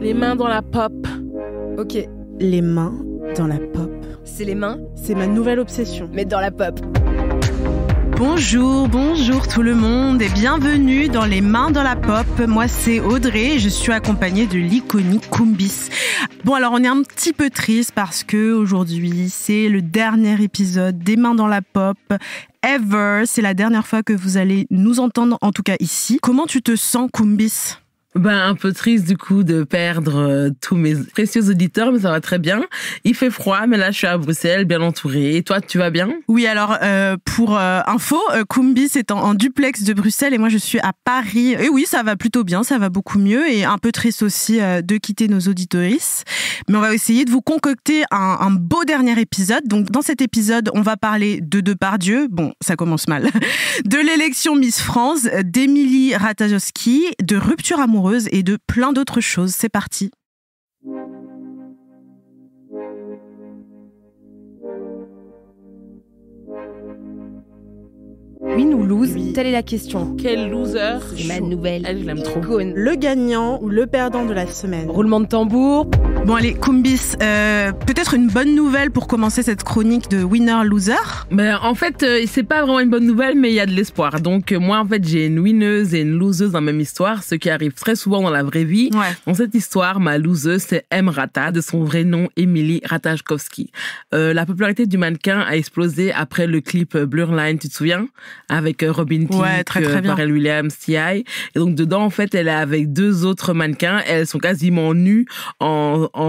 Les mains dans la pop. Ok. Les mains dans la pop. C'est les mains, C'est ma nouvelle obsession. mais dans la pop. Bonjour tout le monde et bienvenue dans Les Mains dans la Pop. Moi c'est Audrey et je suis accompagnée de l'iconique Kumbis. Bon alors on est un petit peu triste parce que aujourd'hui c'est le dernier épisode des Mains dans la Pop ever. C'est la dernière fois que vous allez nous entendre, en tout cas ici. Comment tu te sens, Kumbis ? Un peu triste du coup de perdre tous mes précieux auditeurs, mais ça va très bien. Il fait froid, mais là je suis à Bruxelles, bien entourée. Et toi, tu vas bien ? Oui, alors pour info, Kumbis est en duplex de Bruxelles et moi je suis à Paris. Et oui, ça va plutôt bien, ça va beaucoup mieux et un peu triste aussi de quitter nos auditorices. Mais on va essayer de vous concocter un beau dernier épisode. Donc dans cet épisode, on va parler de Depardieu. Bon, ça commence mal. De l'élection Miss France, d'Émilie Ratajkowski, de rupture amoureuse et de plein d'autres choses. C'est parti. Win ou lose, telle est la question. Quel loser. C'est ma nouvelle. Elle, je l'aime trop. icône. Le gagnant ou le perdant de la semaine. Roulement de tambour. Bon allez, Kumbis, peut-être une bonne nouvelle pour commencer cette chronique de winner-loser. En fait, c'est pas vraiment une bonne nouvelle, mais il y a de l'espoir. Donc moi, en fait, j'ai une winneuse et une loseuse dans la même histoire, ce qui arrive très souvent dans la vraie vie. Ouais. Dans cette histoire, ma loseuse, c'est Emrata, de son vrai nom, Émilie Ratajkowski. La popularité du mannequin a explosé après le clip Blur Line, tu te souviens ? Avec Robin Thicke, Ouais, très bien. Pharrell Williams, T.I. Et donc dedans, en fait, elle est avec deux autres mannequins. Elles sont quasiment nues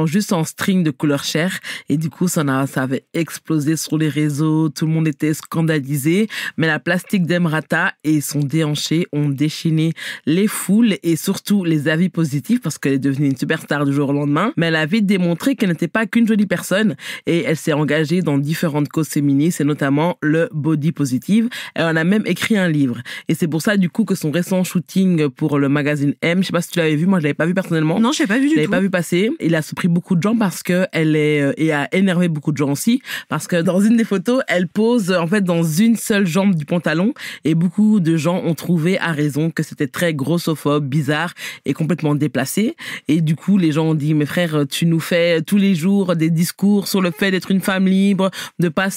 juste en string de couleur chair. Et du coup, ça avait explosé sur les réseaux. Tout le monde était scandalisé. Mais la plastique d'Emrata et son déhanché ont déchaîné les foules et surtout les avis positifs parce qu'elle est devenue une superstar du jour au lendemain. Mais elle a vite démontré qu'elle n'était pas qu'une jolie personne et elle s'est engagée dans différentes causes féministes et notamment le body positive. Elle en a même écrit un livre. Et c'est pour ça, du coup, que son récent shooting pour le magazine M, je sais pas si tu l'avais vu, moi je l'avais pas vu personnellement. Non, je l'ai pas vu du tout. Je l'avais pas vu passer. Il a surpris beaucoup de gens parce que et a énervé beaucoup de gens aussi parce que dans une des photos, elle pose en fait dans une seule jambe du pantalon et beaucoup de gens ont trouvé à raison que c'était très grossophobe, bizarre et complètement déplacé. Et du coup, les gens ont dit, mais frère, tu nous fais tous les jours des discours sur le fait d'être une femme libre, de pas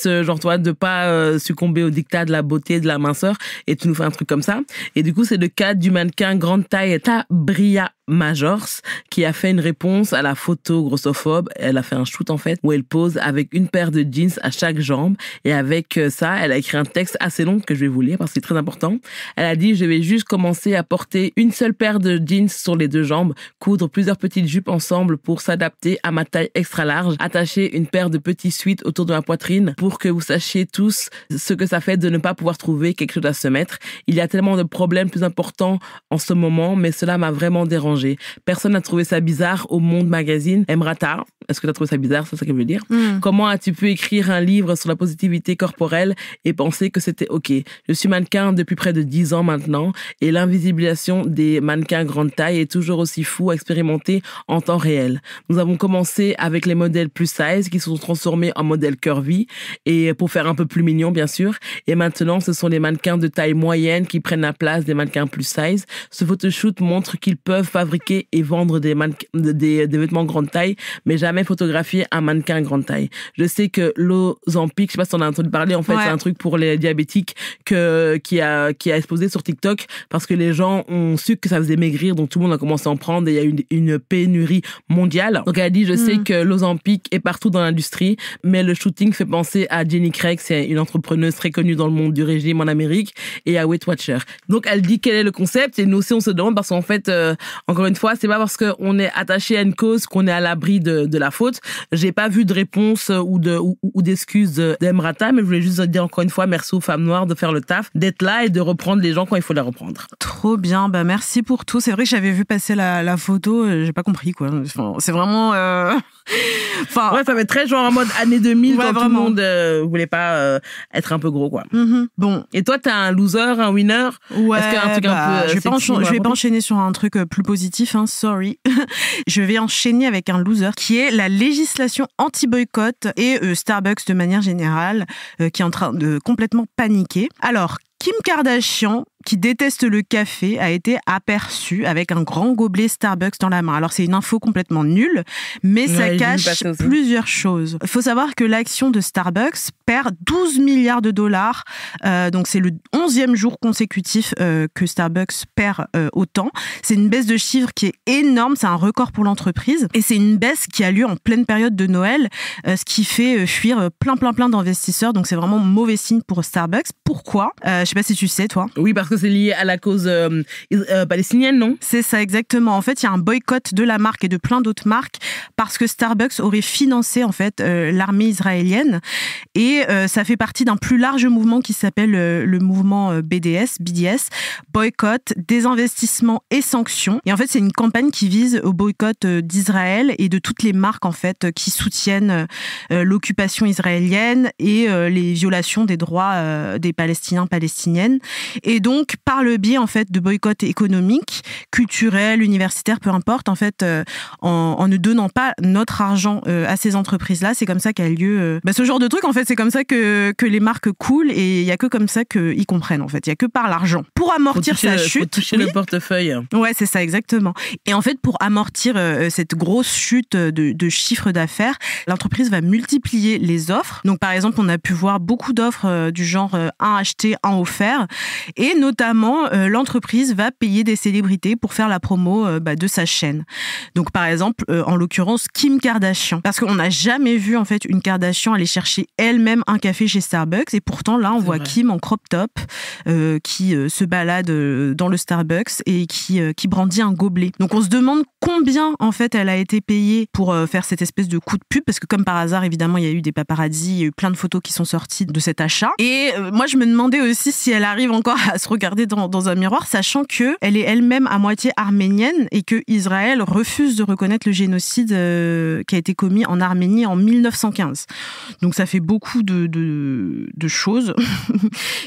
succomber au diktat de la beauté, de la minceur, et tu nous fais un truc comme ça. Et du coup, c'est le cas du mannequin grande taille Tabria Majors qui a fait une réponse à la photo grossophobe. Elle a fait un shoot en fait où elle pose avec une paire de jeans à chaque jambe et avec ça, elle a écrit un texte assez long que je vais vous lire parce que c'est très important. Elle a dit: je vais juste commencer à porter une seule paire de jeans sur les deux jambes, coudre plusieurs petites jupes ensemble pour s'adapter à ma taille extra large, attacher une paire de petits sweats autour de ma poitrine pour que vous sachiez tous ce que ça fait de ne pas pouvoir trouver quelque chose à se mettre. Il y a tellement de problèmes plus importants en ce moment, mais cela m'a vraiment dérangé. Personne n'a trouvé ça bizarre au Monde Magazine. Emrata, est-ce que tu as trouvé ça bizarre? C'est ça qu'elle veut dire. Comment as-tu pu écrire un livre sur la positivité corporelle et penser que c'était OK? Je suis mannequin depuis près de 10 ans maintenant et l'invisibilisation des mannequins grande taille est toujours aussi fou à expérimenter en temps réel. Nous avons commencé avec les modèles plus size qui se sont transformés en modèles curvy et pour faire un peu plus mignon, bien sûr. Et maintenant, ce sont les mannequins de taille moyenne qui prennent la place des mannequins plus size. Ce photoshoot montre qu'ils peuvent fabriquer et vendre des vêtements grande taille, mais jamais photographier un mannequin grande taille. Je sais que l'Ozempic, je sais pas si on a entendu parler, en fait, ouais. C'est un truc pour les diabétiques qui a explosé sur TikTok parce que les gens ont su que ça faisait maigrir, donc tout le monde a commencé à en prendre et il y a eu une pénurie mondiale. Donc elle a dit, je sais que l'Ozempic est partout dans l'industrie, mais le shooting fait penser à Jenny Craig, c'est une entrepreneuse très connue dans le monde du régime en Amérique, et à Weight Watcher. Donc elle dit quel est le concept et nous aussi on se demande parce qu'en fait, encore une fois, c'est pas parce qu'on est attaché à une cause qu'on est à l'abri de la faute. J'ai pas vu de réponse ou d'excuses d'Emrata, mais je voulais juste dire encore une fois merci aux femmes noires de faire le taf, d'être là et de reprendre les gens quand il faut les reprendre. Trop bien, merci pour tout. C'est vrai que j'avais vu passer la photo, j'ai pas compris quoi. Enfin, c'est vraiment ouais, ça va être très genre en mode année 2000 quand vraiment. Tout le monde voulait pas être un peu gros quoi. Bon. Et toi t'as un loser, un winner? Ouais. Est-ce qu'il y a un truc un peu je vais pas enchaîner sur un truc plus positif, sorry. Je vais enchaîner avec un loser qui est la législation anti-boycott et Starbucks de manière générale qui est en train de complètement paniquer. Alors, Kim Kardashian, qui déteste le café, a été aperçu avec un grand gobelet Starbucks dans la main. Alors, c'est une info complètement nulle, mais ça cache plusieurs choses. Il faut savoir que l'action de Starbucks perd 12 milliards de dollars. Donc, c'est le 11e jour consécutif que Starbucks perd autant. C'est une baisse de chiffre qui est énorme. C'est un record pour l'entreprise. Et c'est une baisse qui a lieu en pleine période de Noël, ce qui fait fuir plein d'investisseurs. Donc, c'est vraiment mauvais signe pour Starbucks. Pourquoi ? Je sais pas si tu sais, toi. Oui, parce que c'est lié à la cause palestinienne, non ? C'est ça, exactement. En fait, il y a un boycott de la marque et de plein d'autres marques parce que Starbucks aurait financé, en fait, l'armée israélienne. Et ça fait partie d'un plus large mouvement qui s'appelle le mouvement BDS, boycott, désinvestissement et sanctions. Et en fait, c'est une campagne qui vise au boycott d'Israël et de toutes les marques, en fait, qui soutiennent l'occupation israélienne et les violations des droits des Palestiniens, Palestiniennes. Et donc, par le biais, en fait, de boycotts économiques, culturels, universitaires, peu importe, en fait, en ne donnant pas notre argent à ces entreprises-là, c'est comme ça qu'a lieu ce genre de truc. En fait, c'est comme ça que les marques coulent et il y a que comme ça qu'ils comprennent, en fait. Il y a que par l'argent. Pour amortir sa chute... Faut toucher le portefeuille. Ouais, c'est ça, exactement. Et en fait, pour amortir cette grosse chute de chiffre d'affaires, l'entreprise va multiplier les offres. Donc, par exemple, on a pu voir beaucoup d'offres du genre un acheté, un offert. Et notamment, l'entreprise va payer des célébrités pour faire la promo de sa chaîne. Donc, par exemple, en l'occurrence, Kim Kardashian. Parce qu'on n'a jamais vu, en fait, une Kardashian aller chercher elle-même un café chez Starbucks. Et pourtant, là, on voit Kim en crop top qui se balade dans le Starbucks et qui brandit un gobelet. Donc, on se demande combien, en fait, elle a été payée pour faire cette espèce de coup de pub. Parce que, comme par hasard, évidemment, il y a eu des paparazzis, il y a eu plein de photos qui sont sorties de cet achat. Et moi, je me demandais aussi si elle arrive encore à se regarder dans un miroir, sachant qu'elle est elle-même à moitié arménienne et que Israël refuse de reconnaître le génocide qui a été commis en Arménie en 1915. Donc, ça fait beaucoup de choses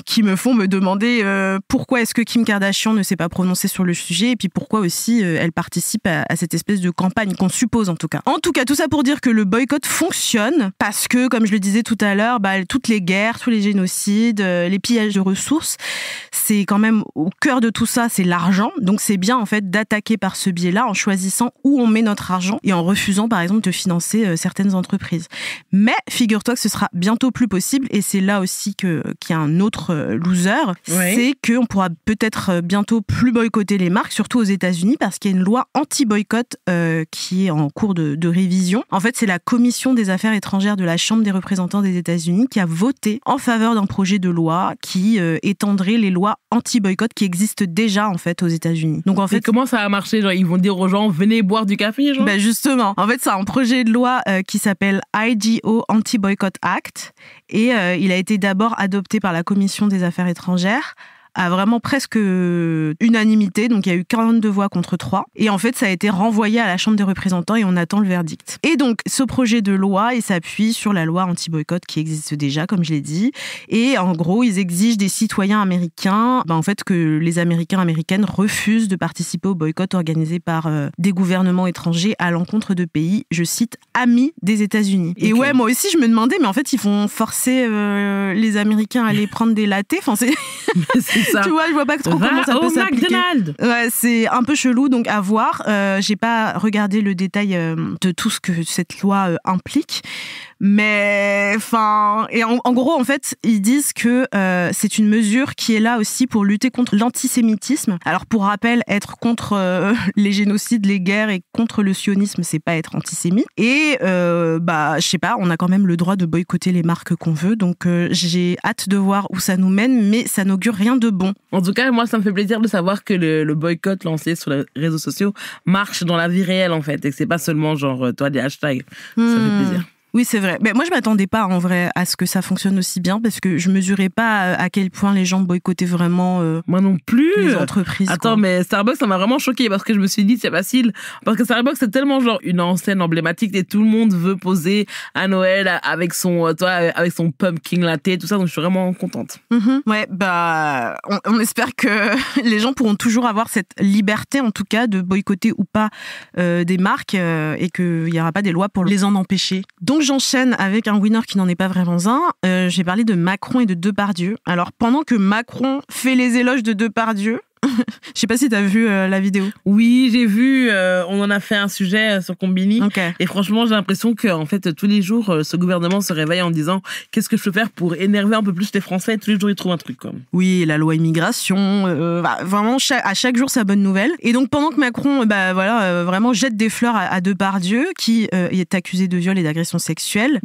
qui me font me demander pourquoi est-ce que Kim Kardashian ne s'est pas prononcée sur le sujet et puis pourquoi aussi elle participe à cette espèce de campagne qu'on suppose en tout cas. En tout cas, tout ça pour dire que le boycott fonctionne parce que, comme je le disais tout à l'heure, toutes les guerres, tous les génocides, les pillages de ressources, c'est quand même au cœur de tout ça, c'est l'argent. Donc c'est bien en fait d'attaquer par ce biais-là en choisissant où on met notre argent et en refusant par exemple de financer certaines entreprises. Mais figure-toi que ce sera bientôt plus possible et c'est là aussi qu'il y a un autre loser, c'est qu'on pourra peut-être bientôt plus boycotter les marques, surtout aux États-Unis parce qu'il y a une loi anti-boycott qui est en cours de révision. En fait, c'est la Commission des affaires étrangères de la Chambre des représentants des États-Unis qui a voté en faveur d'un projet de loi qui étendrait les lois anti-boycott qui existent déjà en fait aux États-Unis. Donc en fait, comment ça va marcher ? Genre, ils vont dire aux gens venez boire du café, genre ? Justement, en fait, c'est un projet de loi qui s'appelle IGO Anti-Boycott Act et il a été d'abord adopté par la Commission des affaires étrangères à vraiment presque unanimité, donc il y a eu 42 voix contre 3. Et en fait, ça a été renvoyé à la Chambre des représentants et on attend le verdict. Et donc, ce projet de loi, il s'appuie sur la loi anti-boycott qui existe déjà, comme je l'ai dit. Et en gros, ils exigent des citoyens américains, en fait, que les Américains et Américaines refusent de participer au boycott organisé par des gouvernements étrangers à l'encontre de pays, je cite, amis des États-Unis. Okay. Et ouais, moi aussi, je me demandais, mais en fait, ils vont forcer les Américains à aller prendre des lattés. Enfin, c'est ça. Tu vois, je vois pas trop comment ça peut s'appliquer. Ouais, c'est un peu chelou, donc à voir. J'ai pas regardé le détail de tout ce que cette loi implique. Mais, et en gros, en fait, ils disent que c'est une mesure qui est là aussi pour lutter contre l'antisémitisme. Alors, pour rappel, être contre les génocides, les guerres et contre le sionisme, c'est pas être antisémite. Et, je sais pas, on a quand même le droit de boycotter les marques qu'on veut. Donc, j'ai hâte de voir où ça nous mène, mais ça n'augure rien de bon. En tout cas, moi, ça me fait plaisir de savoir que le boycott lancé sur les réseaux sociaux marche dans la vie réelle, en fait, et que c'est pas seulement genre, toi, des hashtags. Ça fait plaisir. Oui, c'est vrai. Mais moi, je m'attendais pas, en vrai, à ce que ça fonctionne aussi bien, parce que je mesurais pas à quel point les gens boycottaient vraiment moi non plus. Les entreprises. Attends, mais Starbucks, ça m'a vraiment choquée, parce que je me suis dit, c'est facile. Parce que Starbucks, c'est tellement genre une enseigne emblématique, et tout le monde veut poser à Noël avec son pumpkin latte, tout ça, donc je suis vraiment contente. Ouais, on espère que les gens pourront toujours avoir cette liberté, en tout cas, de boycotter ou pas des marques, et qu'il y aura pas des lois pour les en empêcher. Donc, Donc j'enchaîne avec un winner qui n'en est pas vraiment un. J'ai parlé de Macron et de Depardieu. Alors pendant que Macron fait les éloges de Depardieu, je sais pas si t'as vu la vidéo. Oui, j'ai vu. On en a fait un sujet sur Combini. Okay. Et franchement, j'ai l'impression que en fait tous les jours, ce gouvernement se réveille en disant qu'est-ce que je peux faire pour énerver un peu plus les Français. Et tous les jours, ils trouvent un truc comme. Oui, la loi immigration. Vraiment, à chaque jour, sa bonne nouvelle. Et donc pendant que Macron, vraiment jette des fleurs à Depardieu, qui est accusé de viol et d'agression sexuelle,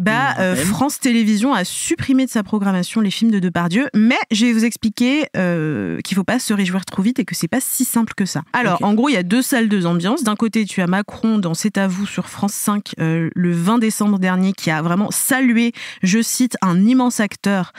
France Télévisions a supprimé de sa programmation les films de Depardieu. Mais je vais vous expliquer qu'il faut pas se réjouir trop vite et que c'est pas si simple que ça. Alors, En gros, il y a deux salles, deux ambiances. D'un côté, tu as Macron dans C'est à vous sur France 5 le 20 décembre dernier qui a vraiment salué, je cite, un immense acteur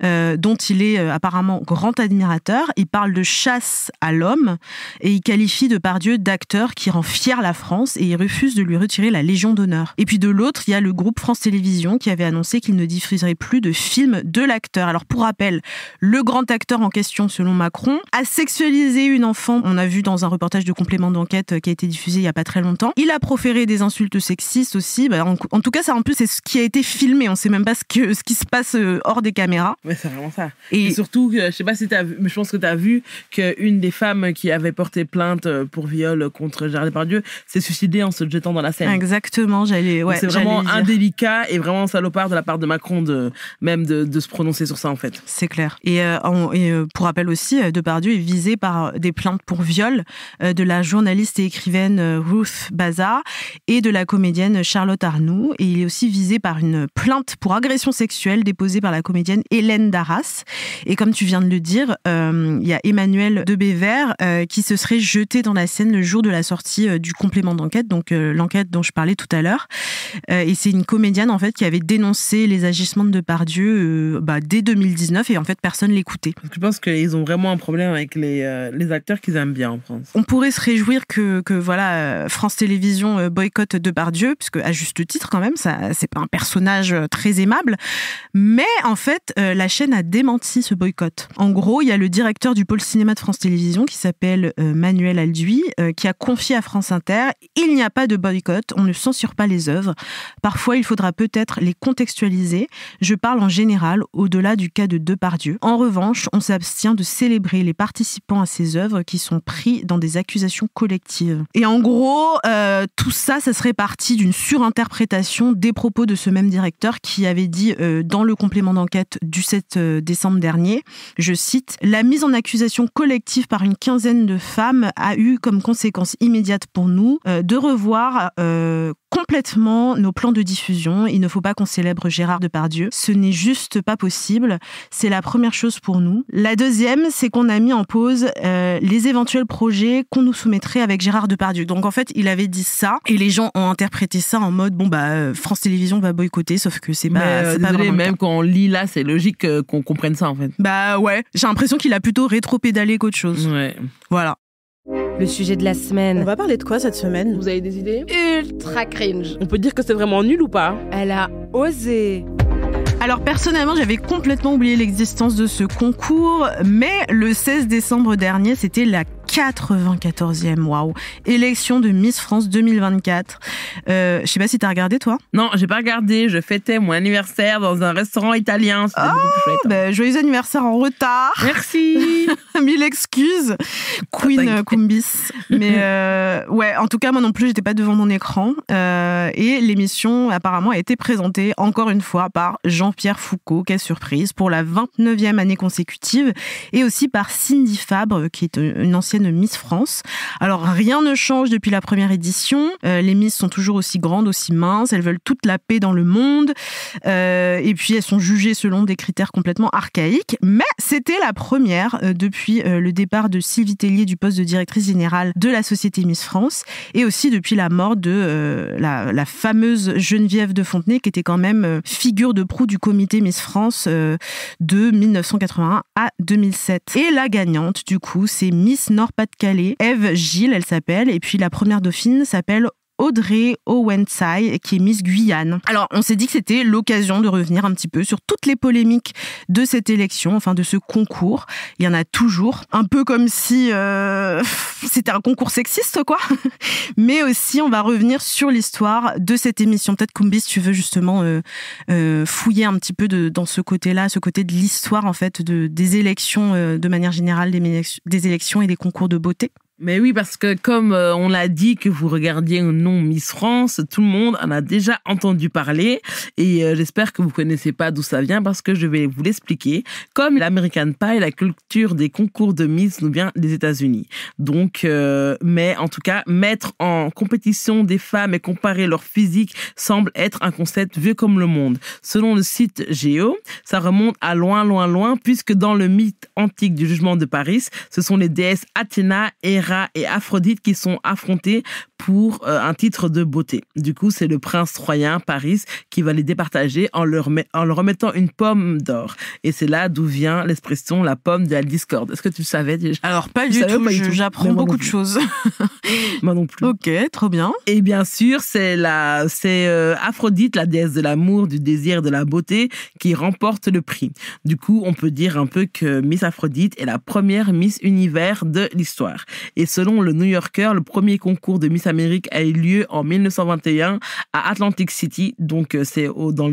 dont il est apparemment grand admirateur. Il parle de chasse à l'homme et il qualifie Depardieu d'acteur qui rend fier la France et il refuse de lui retirer la Légion d'honneur. Et puis de l'autre, il y a le groupe France Télévisions qui avait annoncé qu'il ne diffuserait plus de films de l'acteur. Alors pour rappel, le grand acteur en question, selon Macron, a sexualisé une enfant. On a vu dans un reportage de Complément d'enquête qui a été diffusé il y a pas très longtemps. Il a proféré des insultes sexistes aussi. En tout cas, ça en plus c'est ce qui a été filmé. On sait même pas ce qui se passe hors des caméras. Ouais, c'est vraiment ça. Et surtout, je sais pas si t'as vu, mais je pense que t'as vu qu'une des femmes qui avait porté plainte pour viol contre Gérard Depardieu s'est suicidée en se jetant dans la Seine. Exactement. C'est vraiment indélicat et vraiment salopard de la part de Macron de se prononcer sur ça en fait. C'est clair. Et pour rappel aussi, Depardieu est visé par des plaintes pour viol de la journaliste et écrivaine Ruth Baza et de la comédienne Charlotte Arnoux. Et il est aussi visé par une plainte pour agression sexuelle déposée par la comédienne Hélène Darras. Et comme tu viens de le dire, il y a Emmanuel Debévert qui se serait jeté dans la Seine le jour de la sortie du Complément d'enquête, donc l'enquête dont je parlais tout à l'heure. Et c'est une comédienne en fait qui avait dénoncé les agissements de Depardieu dès 2019 et en fait personne l'écoutait. Parce que je pense qu'ils ont vraiment un problème avec les acteurs qu'ils aiment bien en France. On pourrait se réjouir que France Télévisions boycotte Depardieu, puisque à juste titre quand même, ça c'est pas un personnage très aimable. Mais en fait, la chaîne a démenti ce boycott. En gros, il y a le directeur du pôle cinéma de France Télévisions qui s'appelle Manuel Alduy, qui a confié à France Inter « Il n'y a pas de boycott, on ne censure pas les œuvres. Parfois, il faudra peut-être les contextualiser. Je parle en général, au-delà du cas de Depardieu. En revanche, on s'abstient de célébrer les participants à ces œuvres qui sont pris dans des accusations collectives. » Et en gros, tout ça serait parti d'une surinterprétation des propos de ce même directeur qui avait dit dans le complément d'enquête du 7 décembre dernier, je cite, « La mise en accusation collective par une quinzaine de femmes a eu comme conséquence immédiate pour nous de revoir complètement nos plans de diffusion. Il ne faut pas qu'on célèbre Gérard Depardieu. Ce n'est juste pas possible. C'est la première chose pour nous. La deuxième, c'est qu'on a mis en pause les éventuels projets qu'on nous soumettrait avec Gérard Depardieu. » Donc en fait, il avait dit ça et les gens ont interprété ça en mode France Télévisions va boycotter, sauf que c'est pas désolé, même quand on lit là, c'est logique qu'on comprenne ça en fait. Bah ouais, j'ai l'impression qu'il a plutôt rétro-pédalé qu'autre chose. Ouais. Voilà. Le sujet de la semaine. On va parler de quoi cette semaine ? Vous avez des idées ? Ultra cringe. On peut dire que c'est vraiment nul ou pas ? Elle a osé. Alors personnellement, j'avais complètement oublié l'existence de ce concours, mais le 16 décembre dernier, c'était la 94e élection de Miss France 2024. Je sais pas si t'as regardé toi. Non, j'ai pas regardé. Je fêtais mon anniversaire dans un restaurant italien. C'était beaucoup plus chouette. Joyeux anniversaire en retard. Merci. 1000 excuses. Queen Kumbis. Mais en tout cas, moi non plus, j'étais pas devant mon écran. Et l'émission, apparemment, a été présentée encore une fois par Jean-Pierre Foucault, quelle surprise, pour la 29e année consécutive, et aussi par Cindy Fabre, qui est une ancienne Miss France. Alors, rien ne change depuis la première édition. Les Miss sont toujours aussi grandes, aussi minces. Elles veulent toute la paix dans le monde. Et puis, elles sont jugées selon des critères complètement archaïques. Mais c'était la première depuis le départ de Sylvie Tellier du poste de directrice générale de la Société Miss France, et aussi depuis la mort de la fameuse Geneviève de Fontenay, qui était quand même figure de proue du comité Miss France de 1981 à 2007. Et la gagnante, du coup, c'est Miss Nord-Pas-de-Calais, Ève Gilles, elle s'appelle, et puis la première dauphine s'appelle Audrey Owensai, qui est Miss Guyane. Alors, on s'est dit que c'était l'occasion de revenir un petit peu sur toutes les polémiques de cette élection, enfin de ce concours. Il y en a toujours. Un peu comme si c'était un concours sexiste, quoi. Mais aussi, on va revenir sur l'histoire de cette émission. Peut-être, Koumbi, si tu veux justement fouiller un petit peu dans ce côté-là, ce côté de l'histoire, en fait, des élections, de manière générale, des élections et des concours de beauté. Mais oui, parce que comme on l'a dit que vous regardiez ou non Miss France, tout le monde en a déjà entendu parler et j'espère que vous connaissez pas d'où ça vient parce que je vais vous l'expliquer. Comme l'American Pie, la culture des concours de Miss nous vient des États-Unis. Donc, mais en tout cas, mettre en compétition des femmes et comparer leur physique semble être un concept vieux comme le monde. Selon le site Géo, ça remonte à loin, loin, loin, puisque dans le mythe antique du jugement de Paris, ce sont les déesses Athéna, Héra et Aphrodite qui sont affrontés pour un titre de beauté. Du coup, c'est le prince troyen Paris qui va les départager en leur remettant une pomme d'or. Et c'est là d'où vient l'expression la pomme de la discorde. Est-ce que tu le savais déjà? Alors, pas du tout. J'apprends beaucoup de choses. Moi non plus. Ok, trop bien. Et bien sûr, c'est Aphrodite, la déesse de l'amour, du désir, de la beauté, qui remporte le prix. Du coup, on peut dire un peu que Miss Aphrodite est la première Miss Univers de l'histoire. Et selon le New Yorker, le premier concours de Miss Amérique a eu lieu en 1921 à Atlantic City, donc c'est dans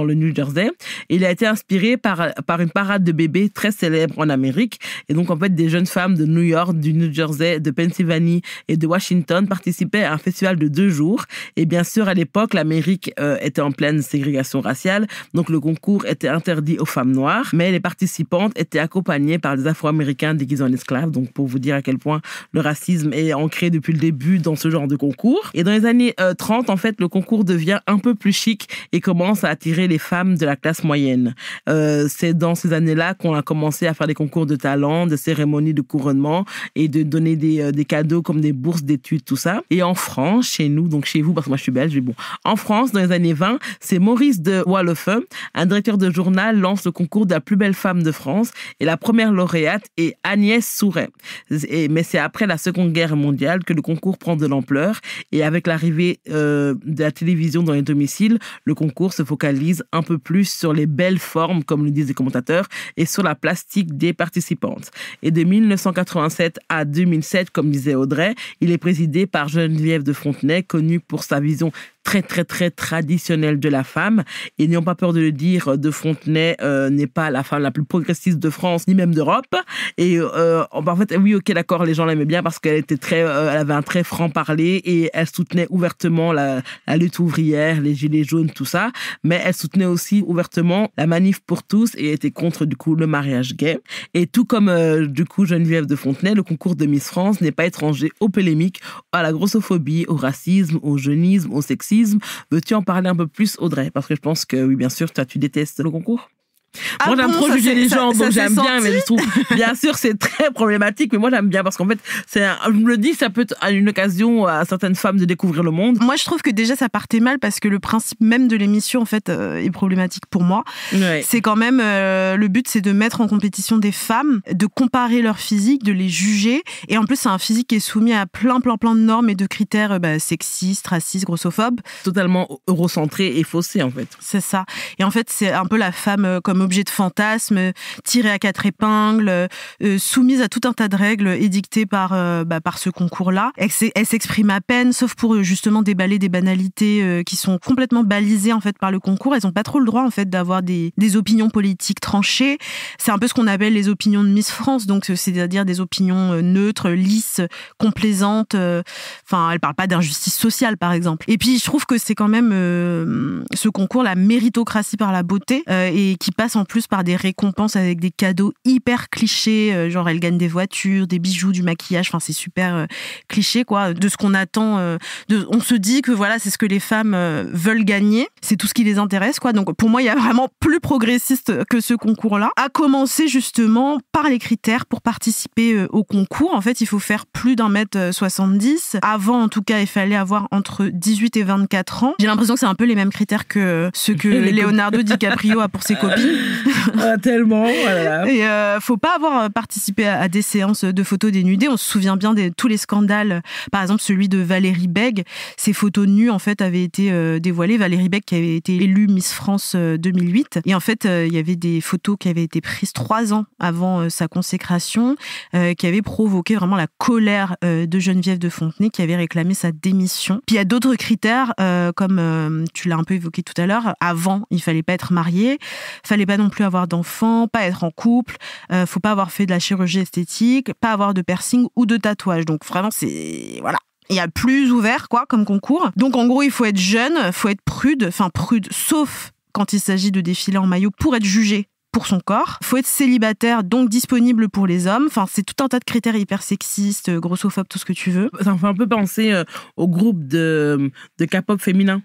le New Jersey. Et il a été inspiré par une parade de bébés très célèbre en Amérique. Et donc, en fait, des jeunes femmes de New York, du New Jersey, de Pennsylvanie et de Washington participaient à un festival de 2 jours. Et bien sûr, à l'époque, l'Amérique était en pleine ségrégation raciale. Donc, le concours était interdit aux femmes noires. Mais les participantes étaient accompagnées par des Afro-Américains déguisés en esclaves. Donc, pour vous dire à quel point le racisme est ancré depuis le début dans ce genre de concours. Et dans les années 30, en fait, le concours devient un peu plus chic et commence à attirer les femmes de la classe moyenne. C'est dans ces années-là qu'on a commencé à faire des concours de talent, de cérémonies de couronnement et de donner des cadeaux comme des bourses d'études, tout ça. Et en France, chez nous, donc chez vous, parce que moi je suis belge, mais bon, en France, dans les années 20, c'est Maurice de Wallefeu, un directeur de journal, lance le concours de la plus belle femme de France et la première lauréate est Agnès Souret. Mais c'est après la Seconde Guerre mondiale que le concours prend de l'ampleur et avec l'arrivée de la télévision dans les domiciles, le concours se focalise un peu plus sur les belles formes, comme le disent les commentateurs, et sur la plastique des participantes. Et de 1987 à 2007, comme disait Audrey, il est présidé par Geneviève de Fontenay, connue pour sa vision très, très, très traditionnelle de la femme. Et n'ayons pas peur de le dire, de Fontenay n'est pas la femme la plus progressiste de France, ni même d'Europe. Et en fait, oui, ok, d'accord, les gens l'aimaient bien parce qu'elle était elle avait un très franc-parler et elle soutenait ouvertement la lutte ouvrière, les gilets jaunes, tout ça. Mais elle soutenait aussi ouvertement la manif pour tous et était contre, du coup, le mariage gay. Et tout comme, du coup, Geneviève de Fontenay, le concours de Miss France n'est pas étranger aux polémiques, à la grossophobie, au racisme, au jeunisme, au sexisme. Veux-tu en parler un peu plus, Audrey? Parce que je pense que, oui, bien sûr, toi, tu détestes le concours. Moi, j'aime trop juger les gens, donc j'aime bien, mais je trouve, bien sûr, c'est très problématique, mais moi, j'aime bien parce qu'en fait, je me le dis, ça peut être une occasion à certaines femmes de découvrir le monde. Moi, je trouve que déjà, ça partait mal parce que le principe même de l'émission, en fait, est problématique pour moi. Ouais. C'est quand même, le but, c'est de mettre en compétition des femmes, de comparer leur physique, de les juger. Et en plus, c'est un physique qui est soumis à plein de normes et de critères sexistes, racistes, grossophobes. Totalement eurocentré et faussé, en fait. C'est ça. Et en fait, c'est un peu la femme comme objet de fantasme, tirée à 4 épingles, soumise à tout un tas de règles édictées par ce concours-là. Elle s'exprime à peine, sauf pour justement déballer des banalités qui sont complètement balisées en fait par le concours. Elles n'ont pas trop le droit en fait d'avoir des opinions politiques tranchées. C'est un peu ce qu'on appelle les opinions de Miss France, donc c'est-à-dire des opinions neutres, lisses, complaisantes. Enfin, elle parle pas d'injustice sociale par exemple. Et puis je trouve que c'est quand même ce concours, la méritocratie par la beauté, et qui passe en plus par des récompenses avec des cadeaux hyper clichés, genre elle gagne des voitures, des bijoux, du maquillage, enfin c'est super cliché quoi, de ce qu'on attend. On se dit que voilà, c'est ce que les femmes veulent gagner, c'est tout ce qui les intéresse quoi. Donc pour moi, il y a vraiment plus progressiste que ce concours-là. À commencer justement par les critères pour participer au concours. En fait, il faut faire plus d'1m70. Avant, en tout cas, il fallait avoir entre 18 et 24 ans. J'ai l'impression que c'est un peu les mêmes critères que ceux que Leonardo DiCaprio a pour ses copines. Tellement, voilà. Et faut pas avoir participé à des séances de photos dénudées. On se souvient bien de tous les scandales. Par exemple, celui de Valérie Bègue. Ses photos nues, en fait, avaient été dévoilées. Valérie Bègue qui avait été élue Miss France 2008. Et en fait, il y avait des photos qui avaient été prises 3 ans avant sa consécration, qui avaient provoqué vraiment la colère de Geneviève de Fontenay, qui avait réclamé sa démission. Puis il y a d'autres critères, comme tu l'as un peu évoqué tout à l'heure. Avant, il fallait pas être marié, fallait pas non plus avoir d'enfants, pas être en couple, faut pas avoir fait de la chirurgie esthétique, pas avoir de piercing ou de tatouage. Donc vraiment, c'est... Voilà. Il y a plus ouvert, quoi, comme concours. Donc en gros, il faut être jeune, faut être prude, sauf quand il s'agit de défiler en maillot pour être jugé pour son corps. Faut être célibataire, donc disponible pour les hommes. Enfin, c'est tout un tas de critères hyper sexistes, grossophobes, tout ce que tu veux. Ça me fait un peu penser au groupe de K-pop féminin.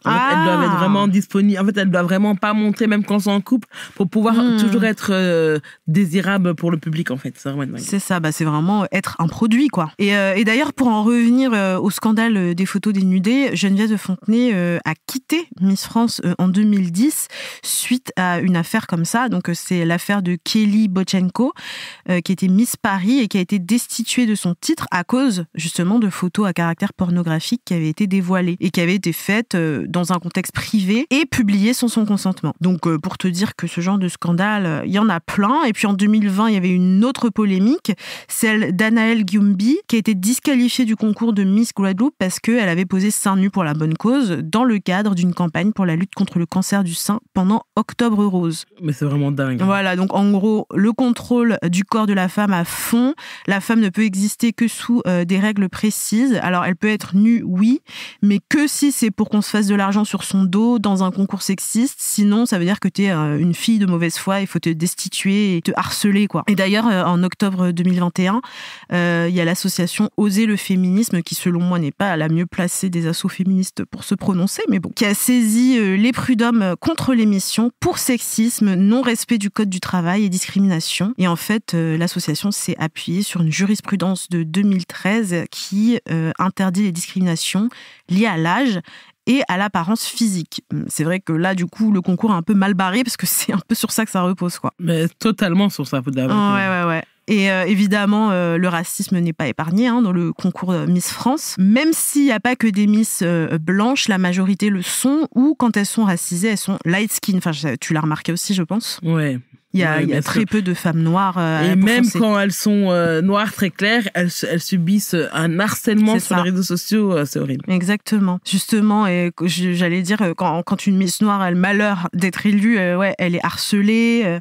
En fait, elles doivent être vraiment disponibles. En fait, elles doivent vraiment pas montrer, même quand elles sont en couple, pour pouvoir toujours être désirables pour le public, en fait. C'est ça, c'est vraiment être un produit, quoi. Et d'ailleurs, pour en revenir au scandale des photos dénudées, Geneviève de Fontenay a quitté Miss France en 2010 suite à une affaire comme ça. Donc, c'est l'affaire de Kelly Bochenko, qui était Miss Paris et qui a été destituée de son titre à cause, justement, de photos à caractère pornographique qui avaient été dévoilées et qui avaient été faites dans un contexte privé et publié sans son consentement. Donc, pour te dire que ce genre de scandale, il y en a plein. Et puis, en 2020, il y avait une autre polémique, celle d'Anaëlle Gyumbi, qui a été disqualifiée du concours de Miss Guadeloupe parce qu'elle avait posé seins nus pour la bonne cause dans le cadre d'une campagne pour la lutte contre le cancer du sein pendant Octobre Rose. Mais c'est vraiment dingue. Voilà, donc en gros, le contrôle du corps de la femme à fond. La femme ne peut exister que sous des règles précises. Alors, elle peut être nue, oui, mais que si c'est pour qu'on se fasse de l'argent sur son dos dans un concours sexiste. Sinon, ça veut dire que t'es une fille de mauvaise foi, il faut te destituer et te harceler, quoi. Et d'ailleurs, en octobre 2021, il y a l'association Oser le féminisme, qui selon moi n'est pas la mieux placée des assos féministes pour se prononcer, mais bon, qui a saisi les prud'hommes contre l'émission pour sexisme, non-respect du code du travail et discrimination. Et en fait, l'association s'est appuyée sur une jurisprudence de 2013 qui interdit les discriminations liées à l'âge et à l'apparence physique. C'est vrai que là, du coup, le concours est un peu mal barré parce que c'est un peu sur ça que ça repose, quoi. Mais totalement sur ça, faut d'abord. Ouais. Et évidemment, le racisme n'est pas épargné dans le concours Miss France. Même s'il n'y a pas que des Miss blanches, la majorité le sont, ou quand elles sont racisées, elles sont light skin. Enfin, tu l'as remarqué aussi, je pense. Ouais. Il y a très peu de femmes noires. Et même quand elles sont noires très claires, elles subissent un harcèlement sur les réseaux sociaux, c'est horrible. Exactement. Justement, et j'allais dire, quand une Miss noire a le malheur d'être élue, elle est harcelée.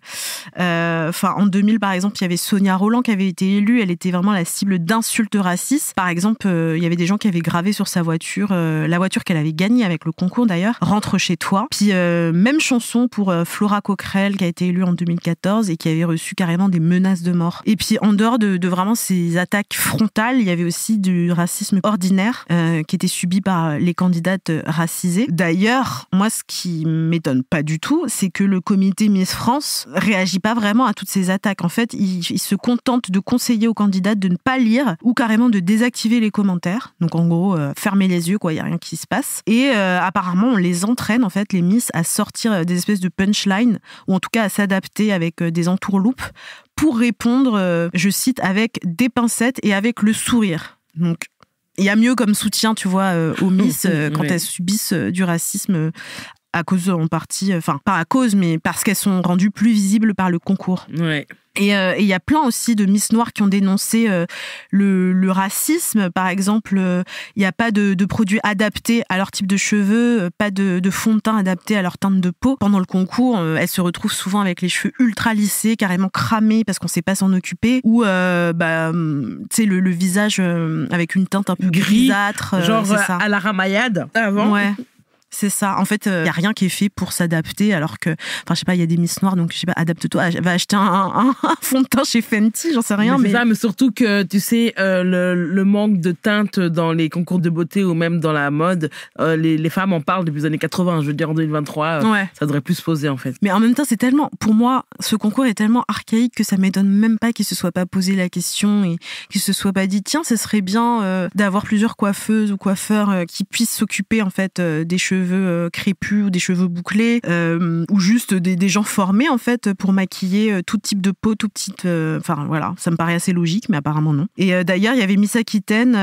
En 2000, par exemple, il y avait Sonia Rolland qui avait été élue. Elle était vraiment la cible d'insultes racistes. Par exemple, il y avait des gens qui avaient gravé sur sa voiture, la voiture qu'elle avait gagnée avec le concours d'ailleurs, Rentre chez toi. Puis même chanson pour Flora Coquerel qui a été élue en 2014 et qui avait reçu carrément des menaces de mort. Et puis en dehors de vraiment ces attaques frontales, il y avait aussi du racisme ordinaire qui était subi par les candidates racisées. D'ailleurs, moi ce qui m'étonne pas du tout, c'est que le comité Miss France réagit pas vraiment à toutes ces attaques. En fait, il se contente de conseiller aux candidates de ne pas lire ou carrément de désactiver les commentaires. Donc en gros, fermer les yeux, quoi, il y a rien qui se passe. Et apparemment, on les entraîne en fait les Miss à sortir des espèces de punchlines ou en tout cas à s'adapter avec des entourloupes pour répondre, je cite, avec des pincettes et avec le sourire. Donc, il y a mieux comme soutien, tu vois, aux Miss quand elles subissent du racisme à cause, en partie, enfin, pas à cause, mais parce qu'elles sont rendues plus visibles par le concours. Ouais. Et il y a plein aussi de Miss Noires qui ont dénoncé le racisme. Par exemple, il n'y a pas de produits adaptés à leur type de cheveux, pas de fond de teint adapté à leur teinte de peau. Pendant le concours, elles se retrouvent souvent avec les cheveux ultra lissés, carrément cramés parce qu'on ne sait pas s'en occuper. Ou, tu sais, le visage avec une teinte un peu grisâtre. Genre à la Ramayad avant. Ouais. C'est ça. En fait, il y a rien qui est fait pour s'adapter, alors que, enfin, je sais pas, il y a des Miss Noires, donc je sais pas, adapte-toi, va acheter un fond de teint chez Fenty, j'en sais rien. Mais c'est ça, mais surtout que, tu sais, le manque de teinte dans les concours de beauté ou même dans la mode, les femmes en parlent depuis les années 80. Je veux dire, en 2023, ça devrait plus se poser, en fait. Mais en même temps, c'est tellement, pour moi, ce concours est tellement archaïque que ça m'étonne même pas qu'il se soit pas posé la question et qu'il se soit pas dit, tiens, ce serait bien d'avoir plusieurs coiffeuses ou coiffeurs qui puissent s'occuper, en fait, des cheveux cheveux crépus ou des cheveux bouclés, ou juste des gens formés en fait pour maquiller tout type de peau, tout petite. Enfin voilà, ça me paraît assez logique, mais apparemment non. Et d'ailleurs, il y avait Misaki Ten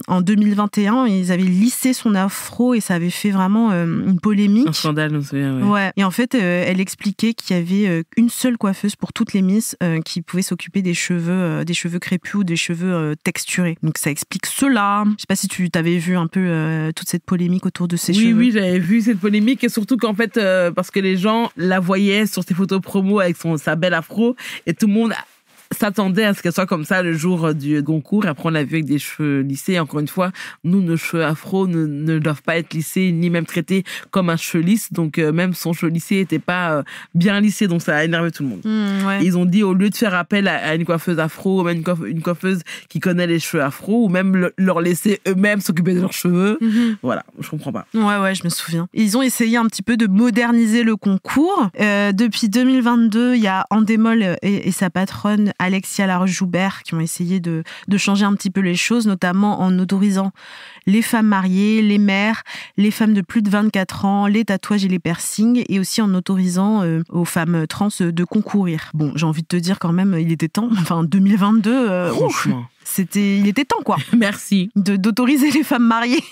en 2021, ils avaient lissé son afro et ça avait fait vraiment une polémique. Un scandale, je me souviens. Ouais. Ouais. Et en fait, elle expliquait qu'il y avait une seule coiffeuse pour toutes les Miss qui pouvait s'occuper des cheveux crépus ou des cheveux texturés. Donc ça explique cela. Je sais pas si tu t'avais vu un peu toute cette polémique autour de ses cheveux. Oui, j'avais vu cette polémique et surtout qu'en fait, parce que les gens la voyaient sur ses photos promo avec sa belle afro et tout le monde s'attendait à ce qu'elle soit comme ça le jour du concours. Après, on l'a vu avec des cheveux lissés. Encore une fois, nous, nos cheveux afro ne doivent pas être lissés, ni même traités comme un cheveu lisse. Donc, même son cheveu lissé n'était pas bien lissé. Donc, ça a énervé tout le monde. Ouais. Ils ont dit, au lieu de faire appel à une coiffeuse afro, ou même une coiffeuse qui connaît les cheveux afro, ou même leur laisser eux-mêmes s'occuper de leurs cheveux. Voilà, je comprends pas. Ouais, je me souviens. Ils ont essayé un petit peu de moderniser le concours. Depuis 2022, il y a Endemol et sa patronne Alexia Laroche-Joubert qui ont essayé de changer un petit peu les choses, notamment en autorisant les femmes mariées, les mères, les femmes de plus de 24 ans, les tatouages et les piercings, et aussi en autorisant aux femmes trans de concourir. Bon, j'ai envie de te dire quand même, il était temps. Enfin, 2022, Franchement. il était temps, quoi. Merci. D'autoriser les femmes mariées.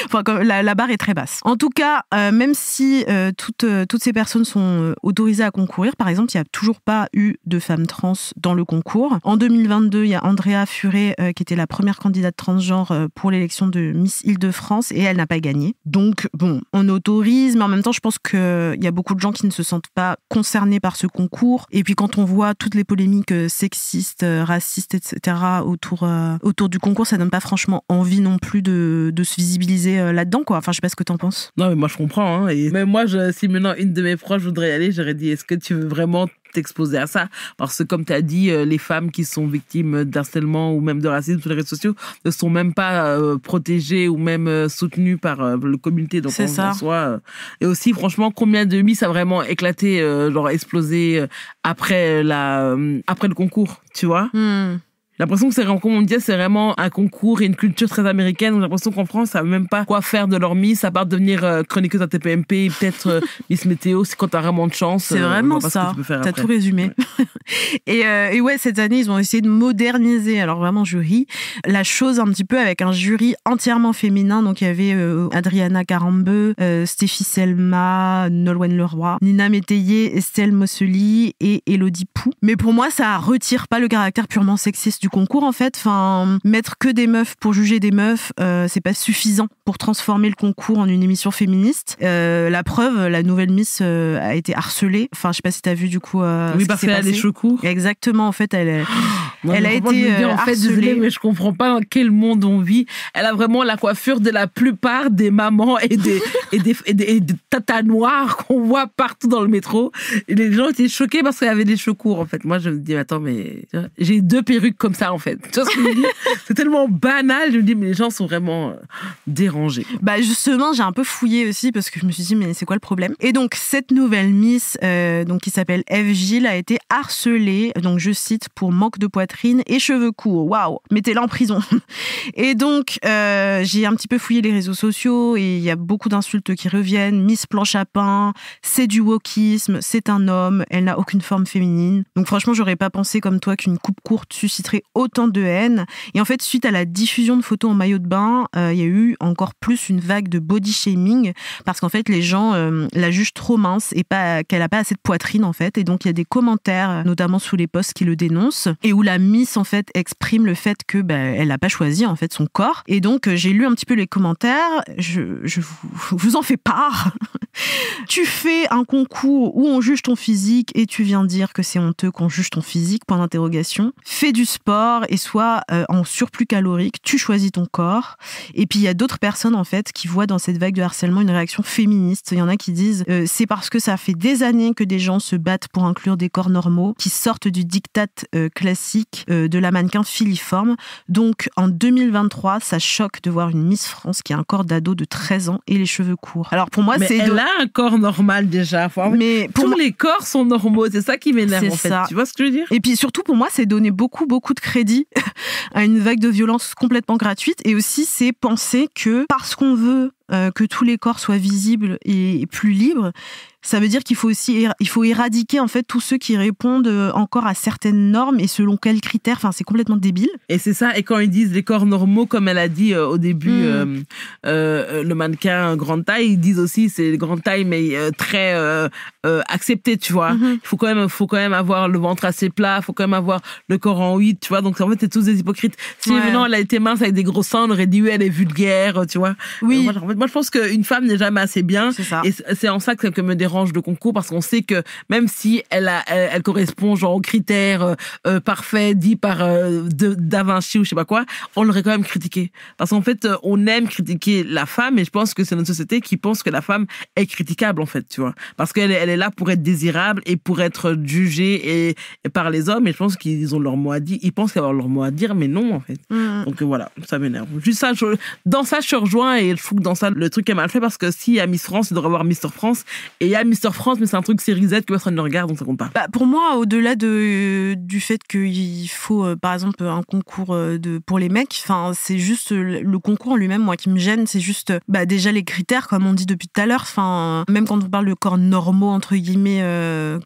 Enfin, la barre est très basse. En tout cas, même si toutes ces personnes sont autorisées à concourir, par exemple, il n'y a toujours pas eu de femmes trans dans le concours. En 2022, il y a Andrea Furet qui était la première candidate transgenre pour l'élection de Miss Île-de-France et elle n'a pas gagné. Donc, bon, on autorise, mais en même temps, je pense qu'il y a beaucoup de gens qui ne se sentent pas concernés par ce concours. Et puis, quand on voit toutes les polémiques sexistes, racistes, etc., autour du concours, ça donne pas franchement envie non plus de se visibiliser là-dedans, quoi. Enfin, je sais pas ce que t'en penses. Non, mais moi, je comprends. Hein. Et même moi, si maintenant une de mes proches voudrait y aller, j'aurais dit, est-ce que tu veux vraiment t'exposer à ça? Parce que, comme tu as dit, les femmes qui sont victimes d'harcèlement ou même de racisme sur les réseaux sociaux ne sont même pas protégées ou même soutenues par le communauté. Donc, c'est ça. Et aussi, franchement, combien de Miss a vraiment éclaté, genre explosé après le concours, tu vois? J'ai l'impression que comme on disait, c'est vraiment un concours et une culture très américaine. J'ai l'impression qu'en France, ça ne savent même pas quoi faire de leur Miss, à part devenir chroniqueuse à TPMP, peut-être Miss Météo, c'est quand t'as vraiment de chance. C'est vraiment ça. T'as tout résumé. Ouais. et ouais, cette année, ils ont essayé de moderniser, alors vraiment jury, la chose un petit peu avec un jury entièrement féminin. Donc, il y avait Adriana Carambeu, Stéphie Selma, Nolwenn Leroy, Nina Métayer, Estelle Mossely et Élodie Pou. Mais pour moi, ça retire pas le caractère purement sexiste du concours, en fait. Enfin, mettre que des meufs pour juger des meufs, c'est pas suffisant pour transformer le concours en une émission féministe. La preuve, la nouvelle Miss a été harcelée. Enfin, je sais pas si t'as vu du coup. Oui, parce qu'elle a des cheveux courts. Exactement, en fait, elle a été harcelée. Désolée, mais je comprends pas dans quel monde on vit. Elle a vraiment la coiffure de la plupart des mamans et des tatas noirs qu'on voit partout dans le métro. Et les gens étaient choqués parce qu'elle avait des cheveux courts, en fait. Moi, je me dis, attends, mais j'ai 2 perruques comme ça, en fait. Tu vois ce que je veux dire? C'est tellement banal. Je me dis, mais les gens sont vraiment dérangés. Bah, justement, j'ai un peu fouillé aussi parce que je me suis dit, mais c'est quoi le problème? Et donc, cette nouvelle Miss, donc, qui s'appelle Eve Gilles, a été harcelée, donc, je cite, pour manque de poitrine et cheveux courts. Waouh! Mettez-la en prison. Et donc, j'ai un petit peu fouillé les réseaux sociaux et il y a beaucoup d'insultes qui reviennent. Miss planche à pain, c'est du wokisme, c'est un homme, elle n'a aucune forme féminine. Donc, franchement, j'aurais pas pensé comme toi qu'une coupe courte susciterait autant de haine. Et en fait, suite à la diffusion de photos en maillot de bain, il y a eu encore plus une vague de body shaming parce qu'en fait, les gens la jugent trop mince et qu'elle a pas assez de poitrine, en fait. Et donc, il y a des commentaires, notamment sous les posts, qui le dénoncent et où la Miss, en fait, exprime le fait que elle n'a pas choisi, en fait, son corps. Et donc, j'ai lu un petit peu les commentaires. Je vous en fais part. Tu fais un concours où on juge ton physique et tu viens dire que c'est honteux qu'on juge ton physique, point d'interrogation. Fais du sport et sois en surplus calorique, tu choisis ton corps. Et puis il y a d'autres personnes, en fait, qui voient dans cette vague de harcèlement une réaction féministe. Il y en a qui disent c'est parce que ça fait des années que des gens se battent pour inclure des corps normaux qui sortent du diktat classique de la mannequin filiforme. Donc en 2023, ça choque de voir une Miss France qui a un corps d'ado de 13 ans et les cheveux courts. Alors pour moi, elle a un corps normal déjà. Mais tous les corps sont normaux, c'est ça qui m'énerve, en fait. Tu vois ce que je veux dire? Et puis surtout pour moi, c'est donner beaucoup de crédit à une vague de violence complètement gratuite et aussi c'est penser que parce qu'on veut que tous les corps soient visibles et plus libres, ça veut dire qu'il faut aussi éradiquer en fait tous ceux qui répondent encore à certaines normes et selon quels critères. Enfin, c'est complètement débile. Et c'est ça. Et quand ils disent les corps normaux, comme elle a dit au début, le mannequin grande taille, ils disent aussi c'est grande taille mais très accepté, tu vois. Il faut quand même avoir le ventre assez plat, faut quand même avoir le corps en 8, tu vois. Donc en fait, c'est tous des hypocrites. Si maintenant elle a été mince avec des gros seins, on aurait dit oui, elle est vulgaire, tu vois. Oui. Moi, je pense qu'une femme n'est jamais assez bien. C'est ça. Et c'est en ça que me dérange le concours, parce qu'on sait que même si elle correspond genre aux critères parfaits dits par Da Vinci ou je sais pas quoi, on l'aurait quand même critiqué. Parce qu'en fait, on aime critiquer la femme, et je pense que c'est notre société qui pense que la femme est critiquable, en fait, tu vois. Parce qu'elle est là pour être désirable et pour être jugée et par les hommes, et je pense qu'ils ont leur mot à dire. Ils pensent avoir leur mot à dire, mais non, en fait. Donc voilà, ça m'énerve. Juste ça, dans ça, je te rejoins, et je trouve que dans ça, le truc est mal fait, parce que s'il y a Miss France, il devrait avoir Mister France, et il y a Mister France, mais c'est un truc série Z que personne ne regarde, donc ça compte pas. Pour moi, au-delà du fait qu'il faut, par exemple, un concours pour les mecs, enfin, c'est juste le concours en lui-même, moi, qui me gêne, c'est juste, déjà les critères, comme on dit depuis tout à l'heure, enfin, même quand on parle de corps normaux, entre guillemets,